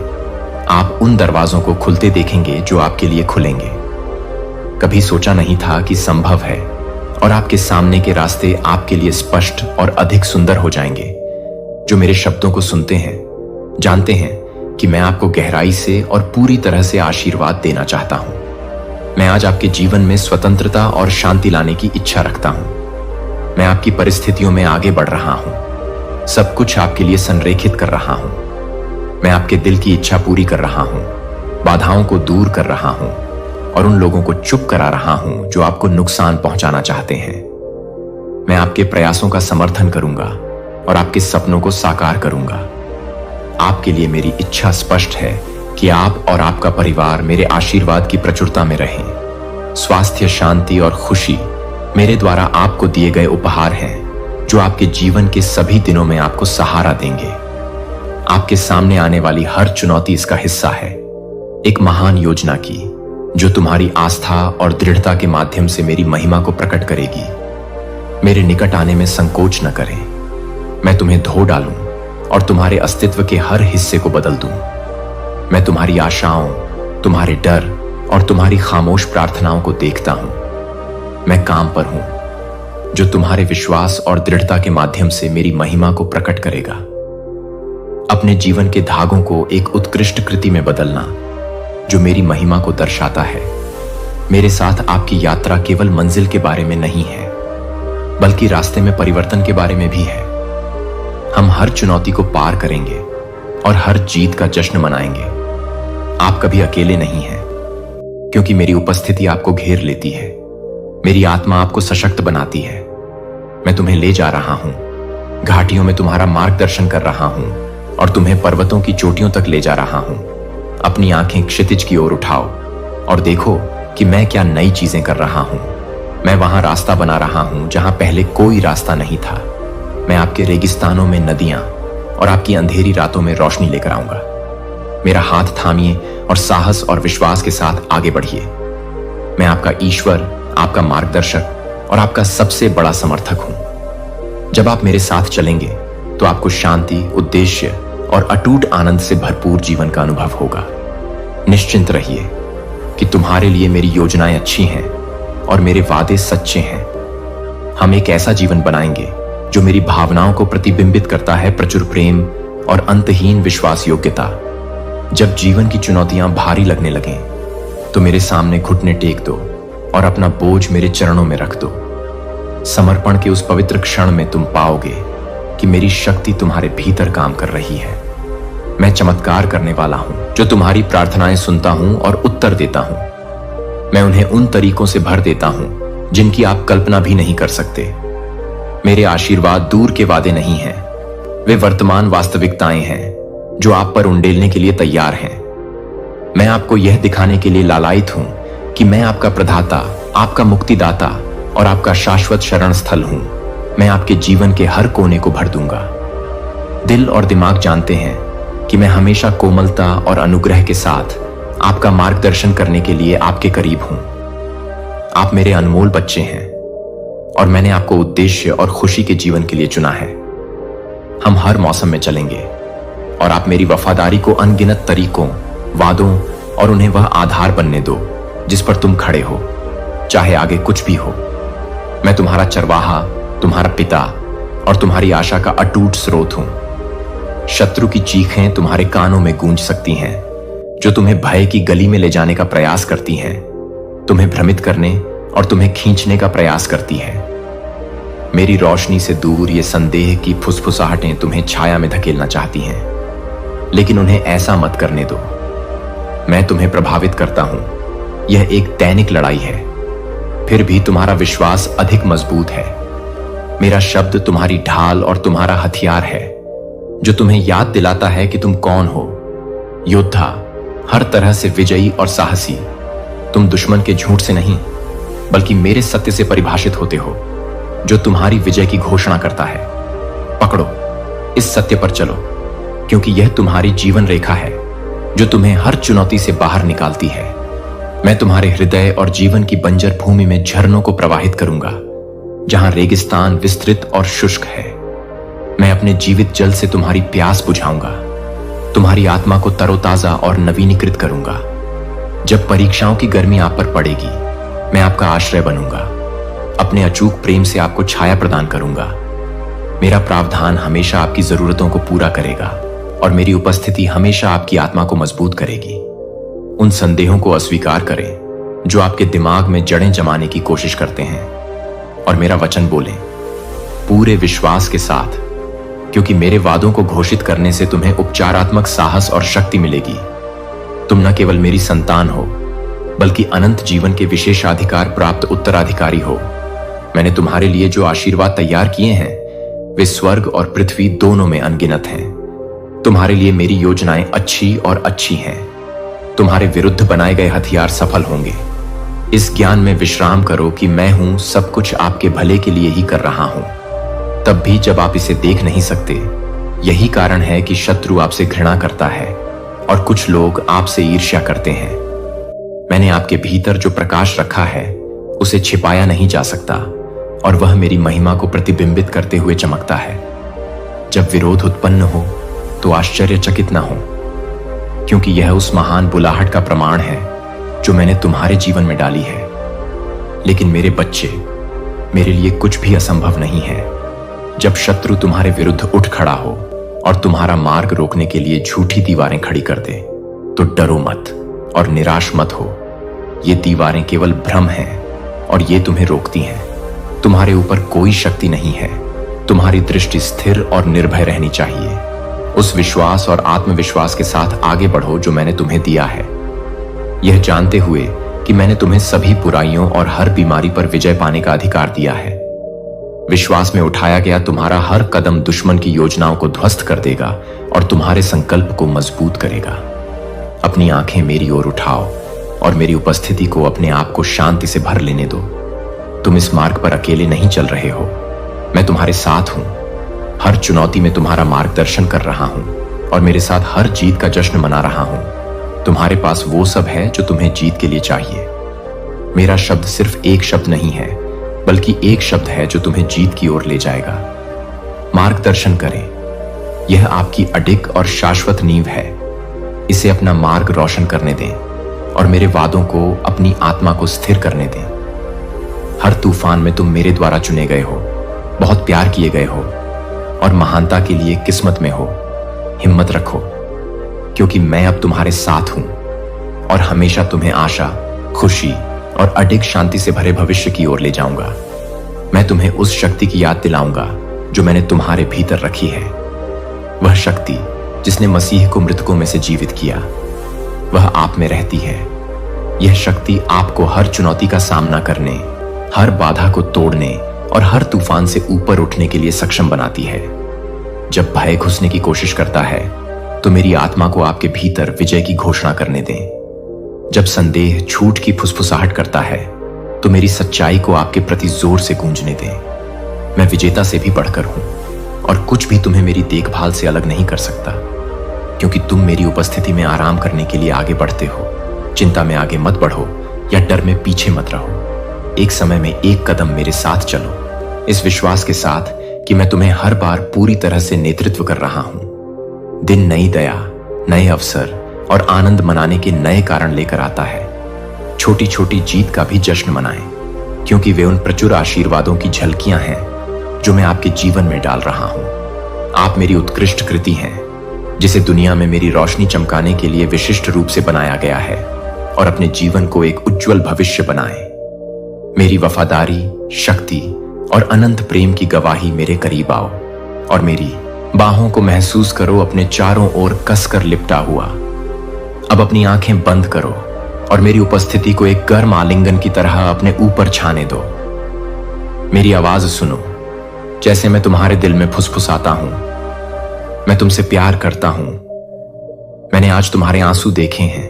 आप उन दरवाजों को खुलते देखेंगे जो आपके लिए खुलेंगे। कभी सोचा नहीं था कि संभव है, और आपके सामने के रास्ते आपके लिए स्पष्ट और अधिक सुंदर हो जाएंगे। जो मेरे शब्दों को सुनते हैं जानते हैं कि मैं आपको गहराई से और पूरी तरह से आशीर्वाद देना चाहता हूं। मैं आज आपके जीवन में स्वतंत्रता और शांति लाने की इच्छा रखता हूं। मैं आपकी परिस्थितियों में आगे बढ़ रहा हूं। सब कुछ आपके लिए संरेखित कर रहा हूं। मैं आपके दिल की इच्छा पूरी कर रहा हूं, बाधाओं को दूर कर रहा हूं और उन लोगों को चुप करा रहा हूं जो आपको नुकसान पहुंचाना चाहते हैं। मैं आपके प्रयासों का समर्थन करूंगा और आपके सपनों को साकार करूंगा। आपके लिए मेरी इच्छा स्पष्ट है कि आप और आपका परिवार मेरे आशीर्वाद की प्रचुरता में रहें। स्वास्थ्य, शांति और खुशी मेरे द्वारा आपको दिए गए उपहार हैं, जो आपके जीवन के सभी दिनों में आपको सहारा देंगे। आपके सामने आने वाली हर चुनौती इसका हिस्सा है, एक महान योजना की, जो तुम्हारी आस्था और दृढ़ता के माध्यम से मेरी महिमा को प्रकट करेगी। मेरे निकट आने में संकोच न करें। मैं तुम्हें धो डालूं और तुम्हारे अस्तित्व के हर हिस्से को बदल दूं। मैं तुम्हारी आशाओं, तुम्हारे डर और तुम्हारी खामोश प्रार्थनाओं को देखता हूं। मैं काम पर हूं जो तुम्हारे विश्वास और दृढ़ता के माध्यम से मेरी महिमा को प्रकट करेगा। अपने जीवन के धागों को एक उत्कृष्ट कृति में बदलना जो मेरी महिमा को दर्शाता है। मेरे साथ आपकी यात्रा केवल मंजिल के बारे में नहीं है, बल्कि रास्ते में परिवर्तन के बारे में भी है। हम हर चुनौती को पार करेंगे और हर जीत का जश्न मनाएंगे। आप कभी अकेले नहीं हैं, क्योंकि मेरी उपस्थिति आपको घेर लेती है। मेरी आत्मा आपको सशक्त बनाती है। मैं तुम्हें ले जा रहा हूं, घाटियों में तुम्हारा मार्गदर्शन कर रहा हूं और तुम्हें पर्वतों की चोटियों तक ले जा रहा हूं। अपनी आंखें क्षितिज की ओर उठाओ और देखो कि मैं क्या नई चीजें कर रहा हूं। मैं वहां रास्ता बना रहा हूं जहां पहले कोई रास्ता नहीं था। मैं आपके रेगिस्तानों में नदियां और आपकी अंधेरी रातों में रोशनी लेकर आऊंगा। मेरा हाथ थामिए और साहस और विश्वास के साथ आगे बढ़िए। मैं आपका ईश्वर, आपका मार्गदर्शक और आपका सबसे बड़ा समर्थक हूं। जब आप मेरे साथ चलेंगे तो आपको शांति, उद्देश्य और अटूट आनंद से भरपूर जीवन का अनुभव होगा। निश्चिंत रहिए कि तुम्हारे लिए मेरी योजनाएं अच्छी हैं और मेरे वादे सच्चे हैं। हम एक ऐसा जीवन बनाएंगे जो मेरी भावनाओं को प्रतिबिंबित करता है, प्रचुर प्रेम और अंतहीन विश्वास योग्यता। जब जीवन की चुनौतियां भारी लगने लगें तो मेरे सामने घुटने टेक दो और अपना बोझ मेरे चरणों में रख दो। समर्पण के उस पवित्र क्षण में तुम पाओगे कि मेरी शक्ति तुम्हारे भीतर काम कर रही है। मैं चमत्कार करने वाला हूं जो तुम्हारी प्रार्थनाएं सुनता हूं और उत्तर देता हूं। मैं उन्हें उन तरीकों से भर देता हूं जिनकी आप कल्पना भी नहीं कर सकते। मेरे आशीर्वाद दूर के वादे नहीं हैं, वे वर्तमान वास्तविकताएं हैं जो आप पर उंडेलने के लिए तैयार हैं। मैं आपको यह दिखाने के लिए लालायित हूं कि मैं आपका प्रदाता, आपका मुक्तिदाता और आपका शाश्वत शरण स्थल हूं। मैं आपके जीवन के हर कोने को भर दूंगा। दिल और दिमाग जानते हैं कि मैं हमेशा कोमलता और अनुग्रह के साथ आपका मार्गदर्शन करने के लिए आपके करीब हूं। आप मेरे अनमोल बच्चे हैं और मैंने आपको उद्देश्य और खुशी के जीवन के लिए चुना है। हम हर मौसम में चलेंगे और आप मेरी वफादारी को अनगिनत तरीकों, वादों और उन्हें वह आधार बनने दो जिस पर तुम खड़े हो, चाहे आगे कुछ भी हो। मैं तुम्हारा चरवाहा, तुम्हारा पिता और तुम्हारी आशा का अटूट स्रोत हूं। शत्रु की चीखें तुम्हारे कानों में गूंज सकती हैं, जो तुम्हें भय की गली में ले जाने का प्रयास करती हैं, तुम्हें भ्रमित करने और तुम्हें खींचने का प्रयास करती हैं। मेरी रोशनी से दूर ये संदेह की फुसफुसाहटें तुम्हें छाया में धकेलना चाहती हैं, लेकिन उन्हें ऐसा मत करने दो। मैं तुम्हें प्रभावित करता हूं। यह एक दैनिक लड़ाई है, फिर भी तुम्हारा विश्वास अधिक मजबूत है। मेरा शब्द तुम्हारी ढाल और तुम्हारा हथियार है, जो तुम्हें याद दिलाता है कि तुम कौन हो। योद्धा, हर तरह से विजयी और साहसी। तुम दुश्मन के झूठ से नहीं, बल्कि मेरे सत्य से परिभाषित होते हो, जो तुम्हारी विजय की घोषणा करता है। पकड़ो, इस सत्य पर चलो, क्योंकि यह तुम्हारी जीवन रेखा है जो तुम्हें हर चुनौती से बाहर निकालती है। मैं तुम्हारे हृदय और जीवन की बंजर भूमि में झरनों को प्रवाहित करूंगा, जहां रेगिस्तान विस्तृत और शुष्क है। मैं अपने जीवित जल से तुम्हारी प्यास बुझाऊंगा, तुम्हारी आत्मा को तरोताजा और नवीनीकृत करूंगा। जब परीक्षाओं की गर्मी आप पर पड़ेगी, मैं आपका आश्रय बनूंगा। अपने अचूक प्रेम से आपको छाया प्रदान करूंगा। मेरा प्रावधान हमेशा आपकी जरूरतों को पूरा करेगा और मेरी उपस्थिति हमेशा आपकी आत्मा को मजबूत करेगी। उन संदेहों को अस्वीकार करें जो आपके दिमाग में जड़ें जमाने की कोशिश करते हैं, और मेरा वचन बोलें पूरे विश्वास के साथ, क्योंकि मेरे वादों को घोषित करने से तुम्हें उपचारात्मक साहस और शक्ति मिलेगी। तुम न केवल मेरी संतान हो, बल्कि अनंत जीवन के विशेषाधिकार प्राप्त उत्तराधिकारी हो। मैंने तुम्हारे लिए जो आशीर्वाद तैयार किए हैं, वे स्वर्ग और पृथ्वी दोनों में अनगिनत हैं। तुम्हारे लिए मेरी योजनाएं अच्छी और अच्छी हैं। तुम्हारे विरुद्ध बनाए गए हथियार सफल होंगे। इस ज्ञान में विश्राम करो कि मैं हूं सब कुछ आपके भले के लिए ही कर रहा हूं, तब भी जब आप इसे देख नहीं सकते। यही कारण है कि शत्रु आपसे घृणा करता है और कुछ लोग आपसे ईर्ष्या करते हैं। मैंने आपके भीतर जो प्रकाश रखा है उसे छिपाया नहीं जा सकता, और वह मेरी महिमा को प्रतिबिंबित करते हुए चमकता है। जब विरोध उत्पन्न हो तो आश्चर्यचकित ना हो, क्योंकि यह उस महान बुलाहट का प्रमाण है जो मैंने तुम्हारे जीवन में डाली है। लेकिन मेरे बच्चे, मेरे लिए कुछ भी असंभव नहीं है। जब शत्रु तुम्हारे विरुद्ध उठ खड़ा हो और तुम्हारा मार्ग रोकने के लिए झूठी दीवारें खड़ी कर दे, तो डरो मत और निराश मत हो। ये दीवारें केवल भ्रम हैं और ये तुम्हें रोकती हैं। तुम्हारे ऊपर कोई शक्ति नहीं है तुम्हारी दृष्टि स्थिर और निर्भय रहनी चाहिए। उस विश्वास और आत्मविश्वास के साथ आगे बढ़ो जो मैंने तुम्हें दिया है, यह जानते हुए कि मैंने तुम्हें सभी बुराइयों और हर बीमारी पर विजय पाने का अधिकार दिया है। विश्वास में उठाया गया तुम्हारा हर कदम दुश्मन की योजनाओं को ध्वस्त कर देगा और तुम्हारे संकल्प को मजबूत करेगा। अपनी आंखें मेरी ओर उठाओ और मेरी उपस्थिति को अपने आप को शांति से भर लेने दो। तुम इस मार्ग पर अकेले नहीं चल रहे हो, मैं तुम्हारे साथ हूं। हर चुनौती में तुम्हारा मार्गदर्शन कर रहा हूं और मेरे साथ हर जीत का जश्न मना रहा हूं। तुम्हारे पास वो सब है जो तुम्हें जीत के लिए चाहिए। मेरा शब्द सिर्फ एक शब्द नहीं है, बल्कि एक शब्द है जो तुम्हें जीत की ओर ले जाएगा। मार्गदर्शन करें, यह आपकी अडिग और शाश्वत नींव है। इसे अपना मार्ग रोशन करने दें और मेरे वादों को अपनी आत्मा को स्थिर करने दें। हर तूफान में तुम मेरे द्वारा चुने गए हो, बहुत प्यार किए गए हो और महानता के लिए किस्मत में हो। हिम्मत रखो, क्योंकि मैं अब तुम्हारे साथ हूं और हमेशा तुम्हें आशा, खुशी और अडिग शांति से भरे भविष्य की ओर ले जाऊंगा। मैं तुम्हें उस शक्ति की याद दिलाऊंगा जो मैंने तुम्हारे भीतर रखी है। वह शक्ति जिसने मसीह को मृतकों में से जीवित किया, वह आप में रहती है। यह शक्ति आपको हर चुनौती का सामना करने, हर बाधा को तोड़ने और हर तूफान से ऊपर उठने के लिए सक्षम बनाती है। जब भय घुसने की कोशिश करता है तो मेरी आत्मा को आपके भीतर विजय की घोषणा करने दें। जब संदेह झूठ की फुसफुसाहट करता है तो मेरी सच्चाई को आपके प्रति जोर से गूंजने दें। मैं विजेता से भी बढ़कर हूं और कुछ भी तुम्हें मेरी देखभाल से अलग नहीं कर सकता, क्योंकि तुम मेरी उपस्थिति में आराम करने के लिए आगे बढ़ते हो। चिंता में आगे मत बढ़ो या डर में पीछे मत रहो। एक समय में एक कदम मेरे साथ चलो, इस विश्वास के साथ कि मैं तुम्हें हर बार पूरी तरह से नेतृत्व कर रहा हूं। दिन नई दया, नए अवसर और आनंद मनाने के नए कारण लेकर आता है। छोटी छोटी जीत का भी जश्न मनाएं, क्योंकि वे उन प्रचुर आशीर्वादों की झलकियां हैं जो मैं आपके जीवन में डाल रहा हूं। आप मेरी उत्कृष्ट कृति हैं, जिसे दुनिया में मेरी रोशनी चमकाने के लिए विशिष्ट रूप से बनाया गया है, और अपने जीवन को एक उज्जवल भविष्य बनाएं। मेरी वफादारी, शक्ति और अनंत प्रेम की गवाही मेरे करीब आओ और मेरी बाहों को महसूस करो अपने चारों ओर कसकर लिपटा हुआ। अब अपनी आंखें बंद करो और मेरी उपस्थिति को एक गर्म आलिंगन की तरह अपने ऊपर छाने दो। मेरी आवाज सुनो, जैसे मैं तुम्हारे दिल में फुसफुसाता हूं। मैं तुमसे प्यार करता हूं। मैंने आज तुम्हारे आंसू देखे हैं।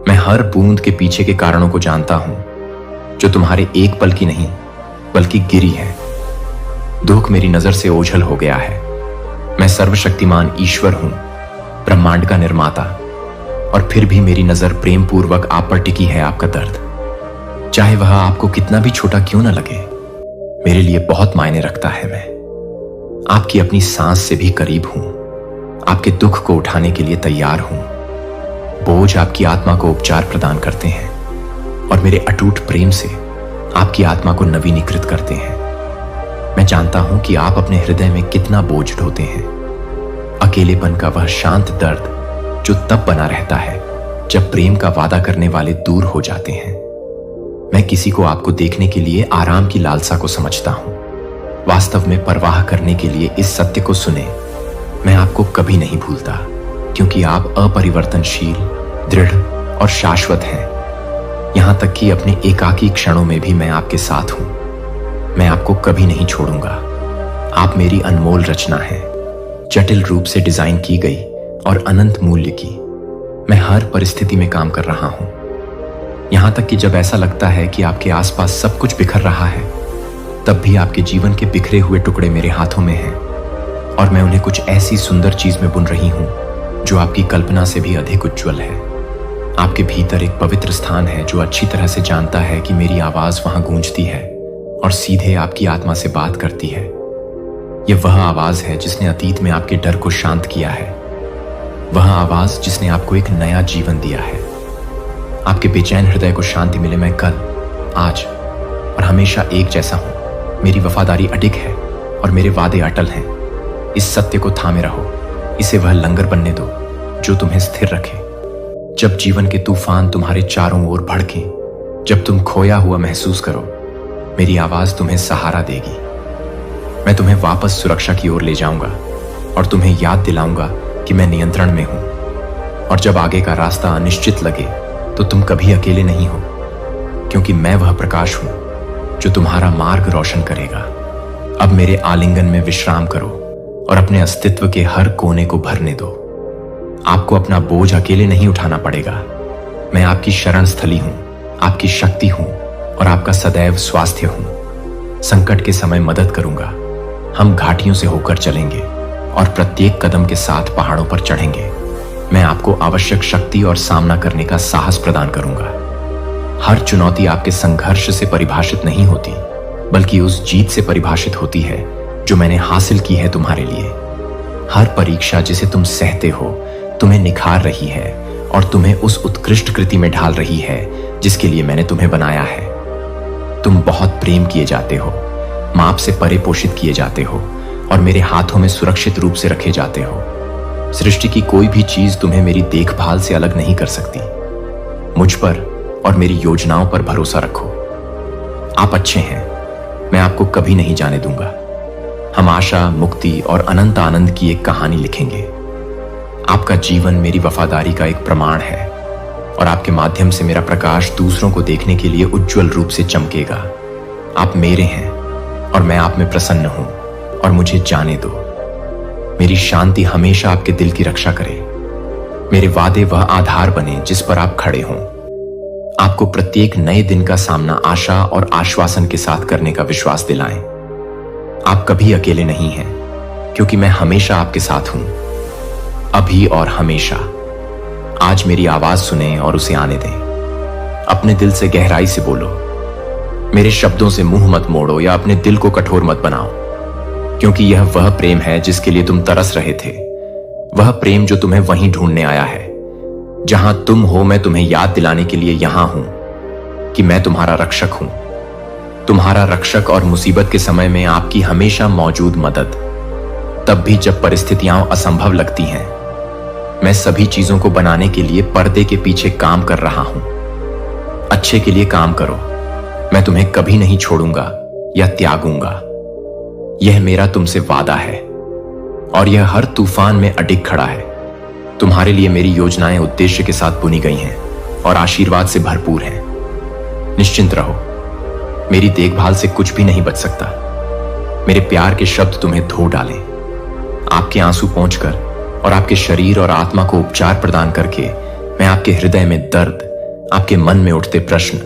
मैं हर बूंद के पीछे के कारणों को जानता हूं, जो तुम्हारे एक पल की नहीं बल्कि गिरी है। दुख मेरी नजर से ओझल हो गया है। मैं सर्वशक्तिमान ईश्वर हूं, ब्रह्मांड का निर्माता, और फिर भी मेरी नजर प्रेम पूर्वक आप पर टिकी है। आपका दर्द, चाहे वह आपको कितना भी छोटा क्यों न लगे, मेरे लिए बहुत मायने रखता है। मैं आपकी अपनी सांस से भी करीब हूं। आपके दुख को उठाने के लिए तैयार हूं। बोझ आपकी आत्मा को उपचार प्रदान करते हैं और मेरे अटूट प्रेम से आपकी आत्मा को नवीनीकृत करते हैं। मैं जानता हूं कि आप अपने हृदय में कितना बोझ ढोते हैं। अकेलेपन का वह शांत दर्द जो तब बना रहता है जब प्रेम का वादा करने वाले दूर हो जाते हैं। मैं किसी को आपको देखने के लिए आराम की लालसा को समझता हूं। वास्तव में परवाह करने के लिए इस सत्य को सुने, मैं आपको कभी नहीं भूलता, क्योंकि आप अपरिवर्तनशील, दृढ़ और शाश्वत हैं। यहां तक कि अपने एकाकी क्षणों में भी मैं आपके साथ हूं। मैं आपको कभी नहीं छोड़ूंगा। आप मेरी अनमोल रचना है, जटिल रूप से डिजाइन की गई और अनंत मूल्य की। मैं हर परिस्थिति में काम कर रहा हूं, यहां तक कि जब ऐसा लगता है कि आपके आसपास सब कुछ बिखर रहा है, तब भी आपके जीवन के बिखरे हुए टुकड़े मेरे हाथों में हैं और मैं उन्हें कुछ ऐसी सुंदर चीज में बुन रही हूं जो आपकी कल्पना से भी अधिक उज्जवल है। आपके भीतर एक पवित्र स्थान है जो अच्छी तरह से जानता है कि मेरी आवाज वहां गूंजती है और सीधे आपकी आत्मा से बात करती है। यह वह आवाज है जिसने अतीत में आपके डर को शांत किया है, वह आवाज जिसने आपको एक नया जीवन दिया है। आपके बेचैन हृदय को शांति मिले। मैं कल, आज और हमेशा एक जैसा हूं। मेरी वफादारी अडिग है और मेरे वादे अटल हैं। इस सत्य को थामे रहो, इसे वह लंगर बनने दो जो तुम्हें स्थिर रखे। जब जीवन के तूफान तुम्हारे चारों ओर भड़कें, जब तुम खोया हुआ महसूस करो, मेरी आवाज तुम्हें सहारा देगी। मैं तुम्हें वापस सुरक्षा की ओर ले जाऊंगा और तुम्हें याद दिलाऊंगा कि मैं नियंत्रण में हूं। और जब आगे का रास्ता अनिश्चित लगे तो तुम कभी अकेले नहीं हो, क्योंकि मैं वह प्रकाश हूं जो तुम्हारा मार्ग रोशन करेगा। अब मेरे आलिंगन में विश्राम करो और अपने अस्तित्व के हर कोने को भरने दो। आपको अपना बोझ अकेले नहीं उठाना पड़ेगा। मैं आपकी शरण स्थली हूं, आपकी शक्ति हूं और आपका सदैव स्वास्थ्य हूं। संकट के समय मदद करूंगा। हम घाटियों से होकर चलेंगे और प्रत्येक कदम के साथ पहाड़ों पर चढ़ेंगे। मैं आपको आवश्यक शक्ति और सामना करने का साहस प्रदान करूंगा। हर चुनौती आपके संघर्ष से परिभाषित नहीं होती, बल्कि उस जीत से परिभाषित होती है जो मैंने हासिल की है तुम्हारे लिए। हर परीक्षा जिसे तुम सहते हो तुम्हें निखार रही है और तुम्हें उस उत्कृष्ट कृति में ढाल रही है जिसके लिए मैंने तुम्हें बनाया है। तुम बहुत प्रेम किए जाते हो, माप से परे पोषित किए जाते हो और मेरे हाथों में सुरक्षित रूप से रखे जाते हो। सृष्टि की कोई भी चीज तुम्हें मेरी देखभाल से अलग नहीं कर सकती। मुझ पर और मेरी योजनाओं पर भरोसा रखो। आप अच्छे हैं, मैं आपको कभी नहीं जाने दूंगा। हम आशा, मुक्ति और अनंत आनंद की एक कहानी लिखेंगे। आपका जीवन मेरी वफादारी का एक प्रमाण है और आपके माध्यम से मेरा प्रकाश दूसरों को देखने के लिए उज्जवल रूप से चमकेगा। आप मेरे हैं और मैं आप में प्रसन्न हूं और मुझे जाने दो। मेरी शांति हमेशा आपके दिल की रक्षा करे। मेरे वादे वह आधार बने जिस पर आप खड़े हों। आपको प्रत्येक नए दिन का सामना आशा और आश्वासन के साथ करने का विश्वास दिलाएं। आप कभी अकेले नहीं हैं, क्योंकि मैं हमेशा आपके साथ हूं, अभी और हमेशा। आज मेरी आवाज सुने और उसे आने दें। अपने दिल से गहराई से बोलो। मेरे शब्दों से मुंह मत मोड़ो या अपने दिल को कठोर मत बनाओ, क्योंकि यह वह प्रेम है जिसके लिए तुम तरस रहे थे। वह प्रेम जो तुम्हें वहीं ढूंढने आया है। जहां तुम हो मैं तुम्हें याद दिलाने के लिए यहां हूं कि मैं तुम्हारा रक्षक हूं, तुम्हारा रक्षक और मुसीबत के समय में आपकी हमेशा मौजूद मदद। तब भी जब परिस्थितियां असंभव लगती हैं, मैं सभी चीजों को बनाने के लिए पर्दे के पीछे काम कर रहा हूं। अच्छे के लिए काम करो। मैं तुम्हें कभी नहीं छोड़ूंगा या त्यागूंगा। यह मेरा तुमसे वादा है और यह हर तूफान में अडिग खड़ा है। तुम्हारे लिए मेरी योजनाएं उद्देश्य के साथ बुनी गई हैं और आशीर्वाद से भरपूर हैं। निश्चिंत रहो, मेरी देखभाल से कुछ भी नहीं बच सकता। मेरे प्यार के शब्द तुम्हें धो डालें। आपके आंसू पहुंचकर और आपके शरीर और आत्मा को उपचार प्रदान करके मैं आपके हृदय में दर्द, आपके मन में उठते प्रश्न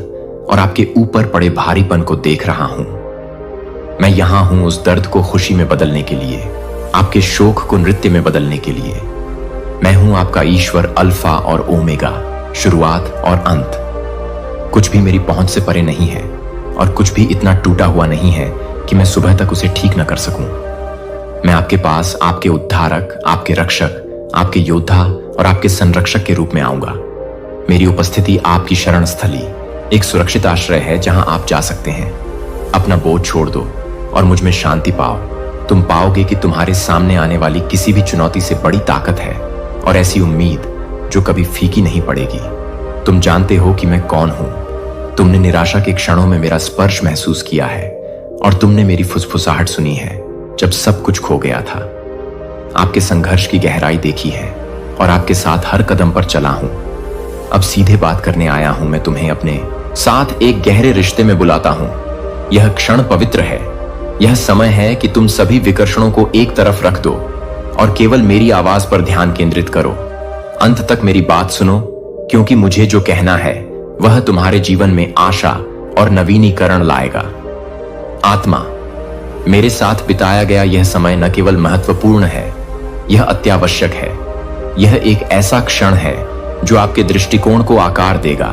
और आपके ऊपर पड़े भारीपन को देख रहा हूं। मैं यहां हूं उस दर्द को खुशी में बदलने के लिए, आपके शोक को नृत्य में बदलने के लिए। मैं हूं आपका ईश्वर, अल्फा और ओमेगा, शुरुआत और अंत। कुछ भी मेरी पहुंच से परे नहीं है और कुछ भी इतना टूटा हुआ नहीं है कि मैं सुबह तक उसे ठीक न कर सकूं। मैं आपके पास आपके उद्धारक, आपके रक्षक, आपके योद्धा और आपके संरक्षक के रूप में आऊंगा। मेरी उपस्थिति आपकी शरण स्थली, एक सुरक्षित आश्रय है जहां आप जा सकते हैं। अपना बोझ छोड़ दो और मुझ में शांति पाओ। तुम पाओगे कि तुम्हारे सामने आने वाली किसी भी चुनौती से बड़ी ताकत है और ऐसी उम्मीद जो कभी फीकी नहीं पड़ेगी। तुम जानते हो कि मैं कौन हूं। तुमने निराशा के क्षणों में मेरा स्पर्श महसूस किया है और तुमने मेरी फुसफुसाहट सुनी है जब सब कुछ खो गया था। आपके संघर्ष की गहराई देखी है और आपके साथ हर कदम पर चला हूं। अब सीधे बात करने आया हूं। मैं तुम्हें अपने साथ एक गहरे रिश्ते में बुलाता हूं। यह क्षण पवित्र है। यह समय है कि तुम सभी विकर्षणों को एक तरफ रख दो और केवल मेरी आवाज पर ध्यान केंद्रित करो। अंत तक मेरी बात सुनो, क्योंकि मुझे जो कहना है वह तुम्हारे जीवन में आशा और नवीनीकरण लाएगा। आत्मा, मेरे साथ बिताया गया यह समय न केवल महत्वपूर्ण है, यह अत्यावश्यक है। यह एक ऐसा क्षण है जो आपके दृष्टिकोण को आकार देगा,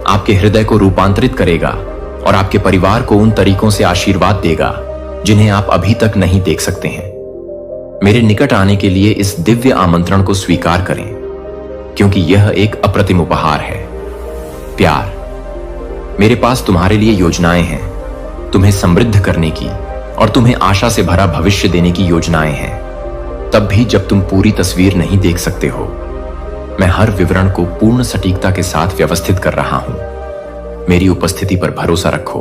आपके हृदय को रूपांतरित करेगा और आपके परिवार को उन तरीकों से आशीर्वाद देगा जिन्हें आप अभी तक नहीं देख सकते हैं। मेरे निकट आने के लिए इस दिव्य आमंत्रण को स्वीकार करें, क्योंकि यह एक अप्रतिम उपहार है। प्यार, मेरे पास तुम्हारे लिए योजनाएं हैं, तुम्हें समृद्ध करने की और तुम्हें आशा से भरा भविष्य देने की योजनाएं हैं। तब भी जब तुम पूरी तस्वीर नहीं देख सकते हो, मैं हर विवरण को पूर्ण सटीकता के साथ व्यवस्थित कर रहा हूं। मेरी उपस्थिति पर भरोसा रखो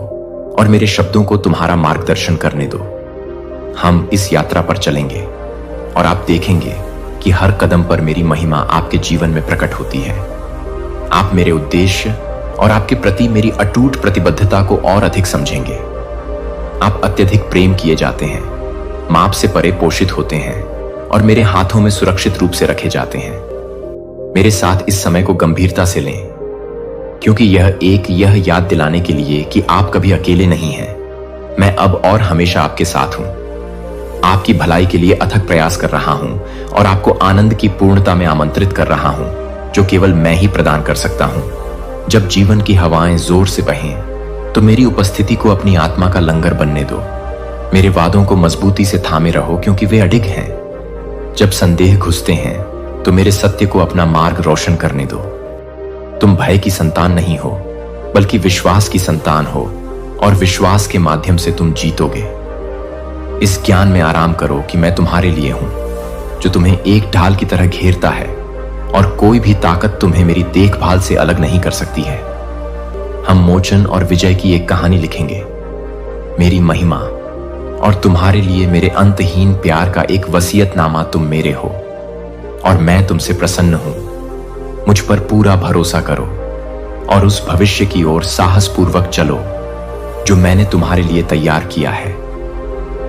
और मेरे शब्दों को तुम्हारा मार्गदर्शन करने दो। हम इस यात्रा पर चलेंगे और आप देखेंगे कि हर कदम पर मेरी महिमा आपके जीवन में प्रकट होती है। आप मेरे उद्देश्य और आपके प्रति मेरी अटूट प्रतिबद्धता को और अधिक समझेंगे। आप अत्यधिक प्रेम किए जाते हैं, माप से परे पोषित होते हैं और मेरे हाथों में सुरक्षित रूप से रखे जाते हैं। मेरे साथ इस समय को गंभीरता से लें, क्योंकि यह याद दिलाने के लिए कि आप कभी अकेले नहीं हैं। मैं अब और हमेशा आपके साथ हूं, आपकी भलाई के लिए अथक प्रयास कर रहा हूं और आपको आनंद की पूर्णता में आमंत्रित कर रहा हूं, जो केवल मैं ही प्रदान कर सकता हूं। जब जीवन की हवाएं जोर से बहें, तो मेरी उपस्थिति को अपनी आत्मा का लंगर बनने दो। मेरे वादों को मजबूती से थामे रहो, क्योंकि वे अडिग हैं। जब संदेह घुसते हैं, तो मेरे सत्य को अपना मार्ग रोशन करने दो। तुम भय की संतान नहीं हो, बल्कि विश्वास की संतान हो, और विश्वास के माध्यम से तुम जीतोगे। इस ज्ञान में आराम करो कि मैं तुम्हारे लिए हूं, जो तुम्हें एक ढाल की तरह घेरता है, और कोई भी ताकत तुम्हें मेरी देखभाल से अलग नहीं कर सकती है। हम मोचन और विजय की एक कहानी लिखेंगे, मेरी महिमा और तुम्हारे लिए मेरे अंतहीन प्यार का एक वसीयतनामा। तुम मेरे हो और मैं तुमसे प्रसन्न हूं। मुझ पर पूरा भरोसा करो और उस भविष्य की ओर साहसपूर्वक चलो जो मैंने तुम्हारे लिए तैयार किया है।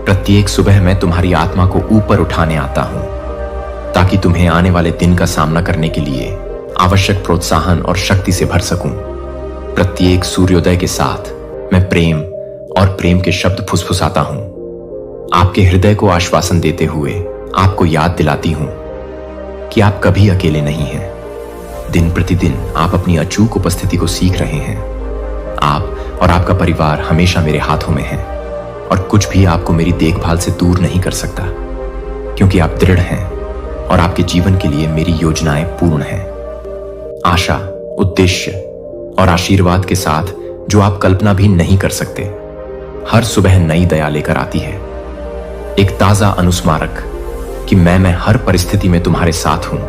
प्रत्येक सुबह मैं तुम्हारी आत्मा को ऊपर उठाने आता हूं, ताकि तुम्हें आने वाले दिन का सामना करने के लिए आवश्यक प्रोत्साहन और शक्ति से भर सकूं। प्रत्येक सूर्योदय के साथ मैं प्रेम और प्रेम के शब्द फुसफुसाता हूं, आपके हृदय को आश्वासन देते हुए आपको याद दिलाती हूं कि आप कभी अकेले नहीं हैं। दिन प्रतिदिन आप अपनी अचूक उपस्थिति को सीख रहे हैं। आप और आपका परिवार हमेशा मेरे हाथों में है, और कुछ भी आपको मेरी देखभाल से दूर नहीं कर सकता, क्योंकि आप दृढ़ हैं और आपके जीवन के लिए मेरी योजनाएं पूर्ण हैं। आशा, उद्देश्य और आशीर्वाद के साथ जो आप कल्पना भी नहीं कर सकते, हर सुबह नई दया लेकर आती है। एक ताजा अनुस्मारक कि मैं हर परिस्थिति में तुम्हारे साथ हूं।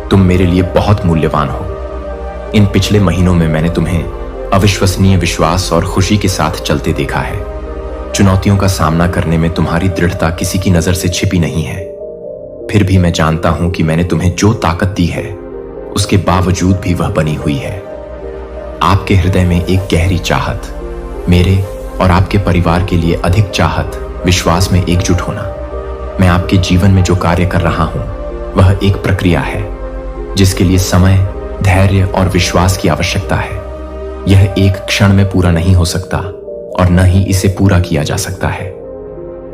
तुम मेरे लिए बहुत मूल्यवान हो। इन पिछले महीनों में मैंने तुम्हें अविश्वसनीय विश्वास और खुशी के साथ चलते देखा है। चुनौतियों का सामना करने में तुम्हारी दृढ़ता किसी की नजर से छिपी नहीं है। फिर भी मैं जानता हूं कि मैंने तुम्हें जो ताकत दी है, उसके बावजूद भी वह बनी हुई है। आपके हृदय में एक गहरी चाहत, मेरे और आपके परिवार के लिए अधिक चाहत, विश्वास में एकजुट होना। मैं आपके जीवन में जो कार्य कर रहा हूं, वह एक प्रक्रिया है जिसके लिए समय, धैर्य और विश्वास की आवश्यकता है। यह एक क्षण में पूरा नहीं हो सकता और न ही इसे पूरा किया जा सकता है।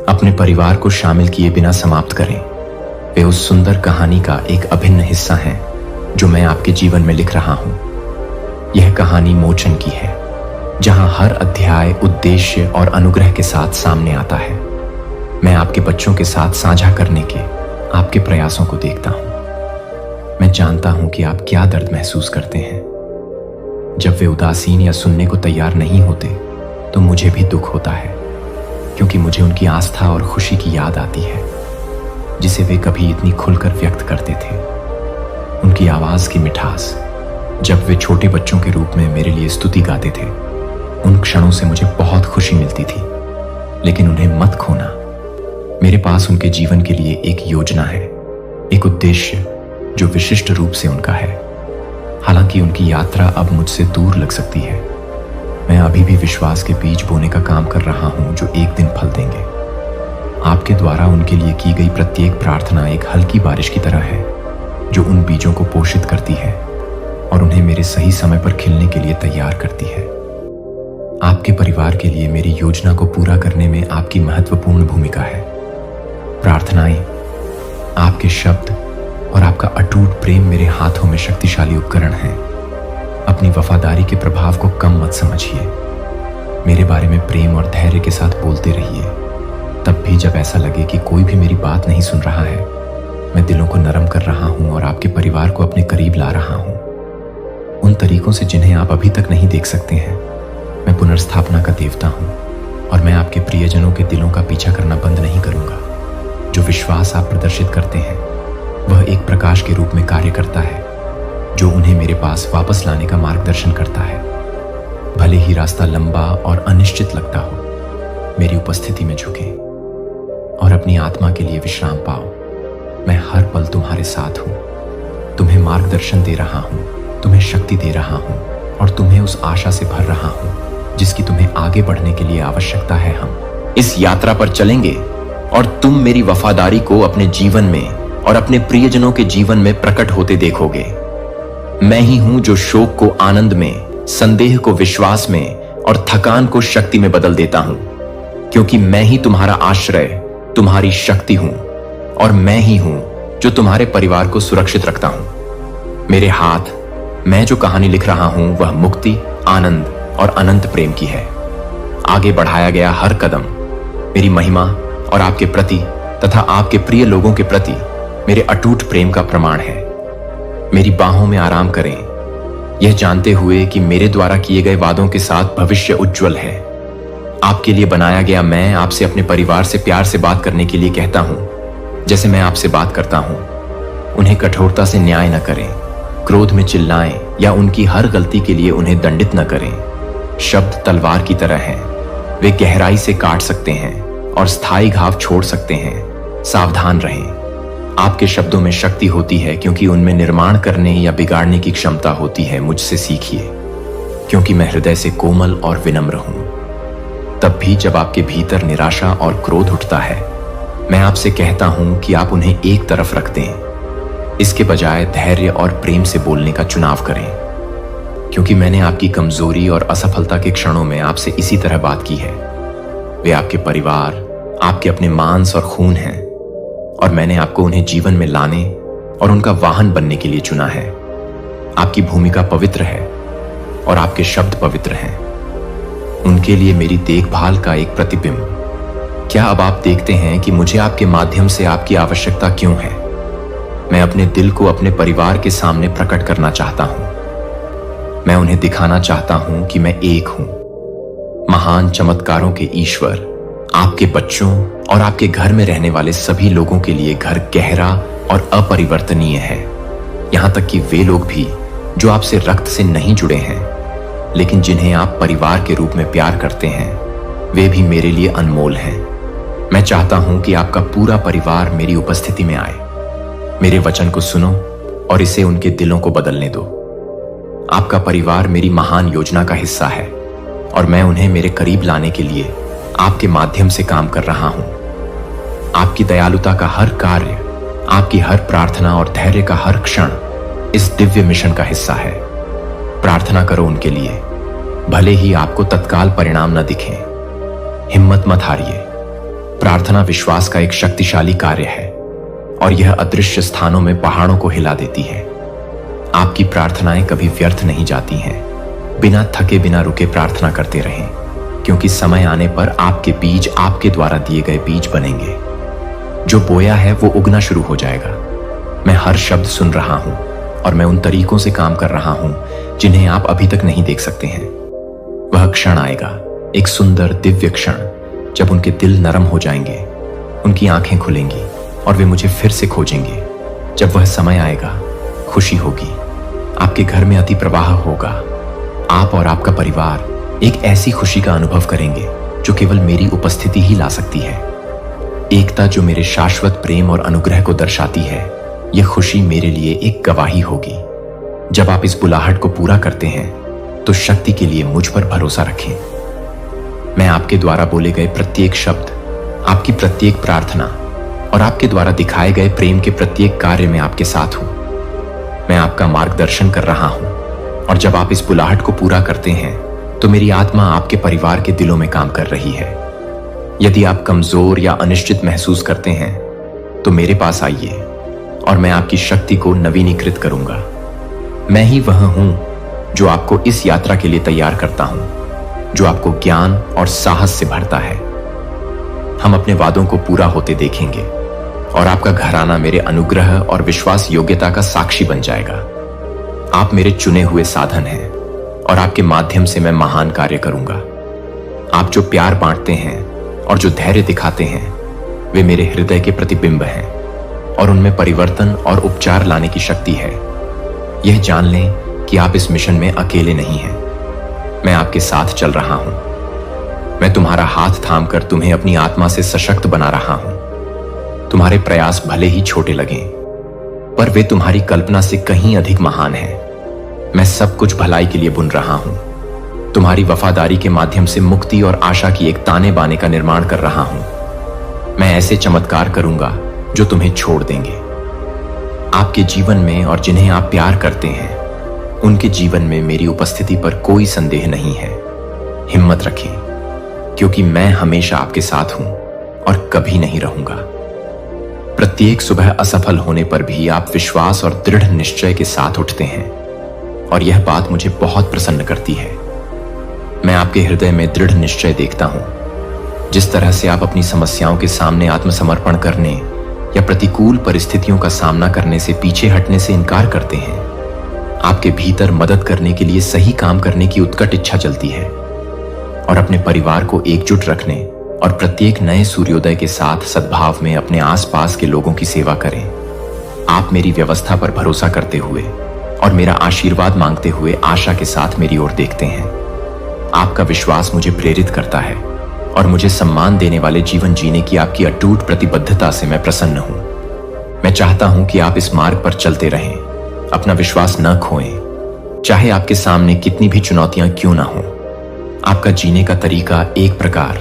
अपने परिवार को शामिल किए बिना समाप्त करें। वे उस सुंदर कहानी का एक अभिन्न हिस्सा हैं जो मैं आपके जीवन में लिख रहा हूं। यह कहानी मोचन की है, जहां हर अध्याय उद्देश्य और अनुग्रह के साथ सामने आता है। मैं आपके बच्चों के साथ साझा करने के आपके प्रयासों को देखता हूं। मैं जानता हूं कि आप क्या दर्द महसूस करते हैं। जब वे उदासीन या सुनने को तैयार नहीं होते, तो मुझे भी दुख होता है, क्योंकि मुझे उनकी आस्था और खुशी की याद आती है, जिसे वे कभी इतनी खुलकर व्यक्त करते थे। उनकी आवाज की मिठास, जब वे छोटे बच्चों के रूप में मेरे लिए स्तुति गाते थे, उन क्षणों से मुझे बहुत खुशी मिलती थी। लेकिन उन्हें मत खोना। मेरे पास उनके जीवन के लिए एक योजना है, एक उद्देश्य जो विशिष्ट रूप से उनका है। हालांकि उनकी यात्रा अब मुझसे दूर लग सकती है, मैं अभी भी विश्वास के बीज बोने का काम कर रहा हूं, जो एक दिन फल देंगे। आपके द्वारा उनके लिए की गई प्रत्येक प्रार्थना एक हल्की बारिश की तरह है, जो उन बीजों को पोषित करती है और उन्हें मेरे सही समय पर खिलने के लिए तैयार करती है। आपके परिवार के लिए मेरी योजना को पूरा करने में आपकी महत्वपूर्ण भूमिका है। प्रार्थनाएं, आपके शब्द और आपका अटूट प्रेम मेरे हाथों में शक्तिशाली उपकरण हैं। अपनी वफादारी के प्रभाव को कम मत समझिए। मेरे बारे में प्रेम और धैर्य के साथ बोलते रहिए। तब भी जब ऐसा लगे कि कोई भी मेरी बात नहीं सुन रहा है, मैं दिलों को नरम कर रहा हूं और आपके परिवार को अपने करीब ला रहा हूं, उन तरीकों से जिन्हें आप अभी तक नहीं देख सकते हैं। मैं पुनर्स्थापना का देवता हूं और मैं आपके प्रियजनों के दिलों का पीछा करना बंद नहीं करूंगा। जो विश्वास आप प्रदर्शित करते हैं, वह एक प्रकाश के रूप में कार्य करता है, जो उन्हें मेरे पास वापस लाने का मार्गदर्शन करता है। भले ही रास्ता लंबा और अनिश्चित लगता हो, मेरी उपस्थिति में झुकें। और अपनी आत्मा के लिए विश्राम पाओ। मैं हर पल तुम्हारे साथ हूं, तुम्हें मार्गदर्शन दे रहा हूं, तुम्हें शक्ति दे रहा हूं और तुम्हें उस आशा से भर रहा हूं जिसकी तुम्हें आगे बढ़ने के लिए आवश्यकता है। हम इस यात्रा पर चलेंगे और तुम मेरी वफादारी को अपने जीवन में और अपने प्रियजनों के जीवन में प्रकट होते देखोगे। मैं ही हूं जो शोक को आनंद में, संदेह को विश्वास में और थकान को शक्ति में बदल देता हूं, क्योंकि मैं ही तुम्हारा आश्रय, तुम्हारी शक्ति हूं और मैं ही हूं जो तुम्हारे परिवार को सुरक्षित रखता हूं। मेरे हाथ, मैं जो कहानी लिख रहा हूं वह मुक्ति, आनंद और अनंत प्रेम की है। आगे बढ़ाया गया हर कदम मेरी महिमा और आपके प्रति तथा आपके प्रिय लोगों के प्रति मेरे अटूट प्रेम का प्रमाण है। मेरी बाहों में आराम करें, यह जानते हुए कि मेरे द्वारा किए गए वादों के साथ भविष्य उज्जवल है। आपके लिए बनाया गया मैं आपसे अपने परिवार से प्यार से बात करने के लिए कहता हूं, जैसे मैं आपसे बात करता हूं। उन्हें कठोरता से न्याय न करें, क्रोध में चिल्लाएं या उनकी हर गलती के लिए उन्हें दंडित न करें। शब्द तलवार की तरह हैं, वे गहराई से काट सकते हैं और स्थायी घाव छोड़ सकते हैं। सावधान रहें, आपके शब्दों में शक्ति होती है क्योंकि उनमें निर्माण करने या बिगाड़ने की क्षमता होती है। मुझसे सीखिए, क्योंकि मैं हृदय से कोमल और विनम्र हूं। तब भी जब आपके भीतर निराशा और क्रोध उठता है, मैं आपसे कहता हूं कि आप उन्हें एक तरफ रख दें। इसके बजाय धैर्य और प्रेम से बोलने का चुनाव करें, क्योंकि मैंने आपकी कमजोरी और असफलता के क्षणों में आपसे इसी तरह बात की है। वे आपके परिवार, आपके अपने मांस और खून हैं, और मैंने आपको उन्हें जीवन में लाने और उनका वाहन बनने के लिए चुना है। आपकी भूमिका पवित्र है और आपके शब्द पवित्र हैं। उनके लिए मेरी देखभाल का एक प्रतिबिंब। क्या अब आप देखते हैं कि मुझे आपके माध्यम से आपकी आवश्यकता क्यों है? मैं अपने दिल को अपने परिवार के सामने प्रकट करना चाहता हूं। मैं उन्हें दिखाना चाहता हूं कि मैं एक हूं। महान चमत्कारों के ईश्वर, आपके बच्चों और आपके घर में रहने वाले सभी लोगों के लिए घर गहरा और अपरिवर्तनीय है। यहां तक कि वे लोग भी जो आपसे रक्त से नहीं जुड़े हैं, लेकिन जिन्हें आप परिवार के रूप में प्यार करते हैं, वे भी मेरे लिए अनमोल हैं। मैं चाहता हूं कि आपका पूरा परिवार मेरी उपस्थिति में आए। मेरे वचन को सुनो और इसे उनके दिलों को बदलने दो। आपका परिवार मेरी महान योजना का हिस्सा है और मैं उन्हें मेरे करीब लाने के लिए आपके माध्यम से काम कर रहा हूं। आपकी दयालुता का हर कार्य, आपकी हर प्रार्थना और धैर्य का हर क्षण इस दिव्य मिशन का हिस्सा है। प्रार्थना करो उनके लिए, भले ही आपको तत्काल परिणाम न दिखें। हिम्मत मत हारिए। प्रार्थना विश्वास का एक शक्तिशाली कार्य है और यह अदृश्य स्थानों में पहाड़ों को हिला देती है। आपकी प्रार्थनाएं कभी व्यर्थ नहीं जाती हैं। बिना थके बिना रुके प्रार्थना करते रहें, क्योंकि समय आने पर आपके बीज आपके द्वारा दिए गए बीज बनेंगे। जो बोया है वो उगना शुरू हो जाएगा। मैं हर शब्द सुन रहा हूं और मैं उन तरीकों से काम कर रहा हूं जिन्हें आप अभी तक नहीं देख सकते हैं। वह क्षण आएगा, एक सुंदर दिव्य क्षण, जब उनके दिल नरम हो जाएंगे, उनकी आंखें खुलेंगी और वे मुझे फिर से खोजेंगे। जब वह समय आएगा, खुशी होगी, आपके घर में अति प्रवाह होगा। आप और आपका परिवार एक ऐसी खुशी का अनुभव करेंगे जो केवल मेरी उपस्थिति ही ला सकती है। एकता जो मेरे शाश्वत प्रेम और अनुग्रह को दर्शाती है। यह खुशी मेरे लिए एक गवाही होगी। जब आप इस बुलाहट को पूरा करते हैं तो शक्ति के लिए मुझ पर भरोसा रखें। मैं आपके द्वारा बोले गए प्रत्येक शब्द, आपकी प्रत्येक प्रार्थना और आपके द्वारा दिखाए गए प्रेम के प्रत्येक कार्य में आपके साथ हूं। मैं आपका मार्गदर्शन कर रहा हूं और जब आप इस बुलाहट को पूरा करते हैं तो मेरी आत्मा आपके परिवार के दिलों में काम कर रही है। यदि आप कमजोर या अनिश्चित महसूस करते हैं तो मेरे पास आइए और मैं आपकी शक्ति को नवीनीकृत करूंगा। मैं ही वह हूं जो आपको इस यात्रा के लिए तैयार करता हूं, जो आपको ज्ञान और साहस से भरता है। हम अपने वादों को पूरा होते देखेंगे और आपका घराना मेरे अनुग्रह और विश्वास योग्यता का साक्षी बन जाएगा। आप मेरे चुने हुए साधन हैं और आपके माध्यम से मैं महान कार्य करूंगा। आप जो प्यार बांटते हैं और जो धैर्य दिखाते हैं, वे मेरे हृदय के प्रतिबिंब हैं और उनमें परिवर्तन और उपचार लाने की शक्ति है। यह जान लें कि आप इस मिशन में अकेले नहीं हैं। मैं आपके साथ चल रहा हूं। मैं तुम्हारा हाथ थामकर तुम्हें अपनी आत्मा से सशक्त बना रहा हूं। तुम्हारे प्रयास भले ही छोटे लगें, पर वे तुम्हारी कल्पना से कहीं अधिक महान हैं। मैं सब कुछ भलाई के लिए बुन रहा हूं। तुम्हारी वफादारी के माध्यम से मुक्ति और आशा की एक ताने बाने का निर्माण कर रहा हूं। मैं ऐसे चमत्कार करूंगा जो तुम्हें छोड़ देंगे। आपके जीवन में और जिन्हें आप प्यार करते हैं उनके जीवन में मेरी उपस्थिति पर कोई संदेह नहीं है। हिम्मत रखें, क्योंकि मैं हमेशा आपके साथ हूं और कभी नहीं रहूंगा। प्रत्येक सुबह असफल होने पर भी आप विश्वास और दृढ़ निश्चय के साथ उठते हैं और यह बात मुझे बहुत प्रसन्न करती है। मैं आपके हृदय में दृढ़ निश्चय देखता हूं। जिस तरह से आप अपनी समस्याओं के सामने आत्मसमर्पण करने या प्रतिकूल परिस्थितियों का सामना करने से पीछे हटने से इनकार करते हैं, आपके भीतर मदद करने के लिए सही काम करने की उत्कट इच्छा जलती है और अपने परिवार को एकजुट रखने और प्रत्येक नए सूर्योदय के साथ सद्भाव में अपने आसपास के लोगों की सेवा करें। आप मेरी व्यवस्था पर भरोसा करते हुए और मेरा आशीर्वाद मांगते हुए आशा के साथ मेरी ओर देखते हैं। आपका विश्वास मुझे प्रेरित करता है और मुझे सम्मान देने वाले जीवन जीने की आपकी अटूट प्रतिबद्धता से मैं प्रसन्न हूं। मैं चाहता हूं कि आप इस मार्ग पर चलते रहें, अपना विश्वास न खोएं, चाहे आपके सामने कितनी भी चुनौतियां क्यों ना हो। आपका जीने का तरीका एक प्रकार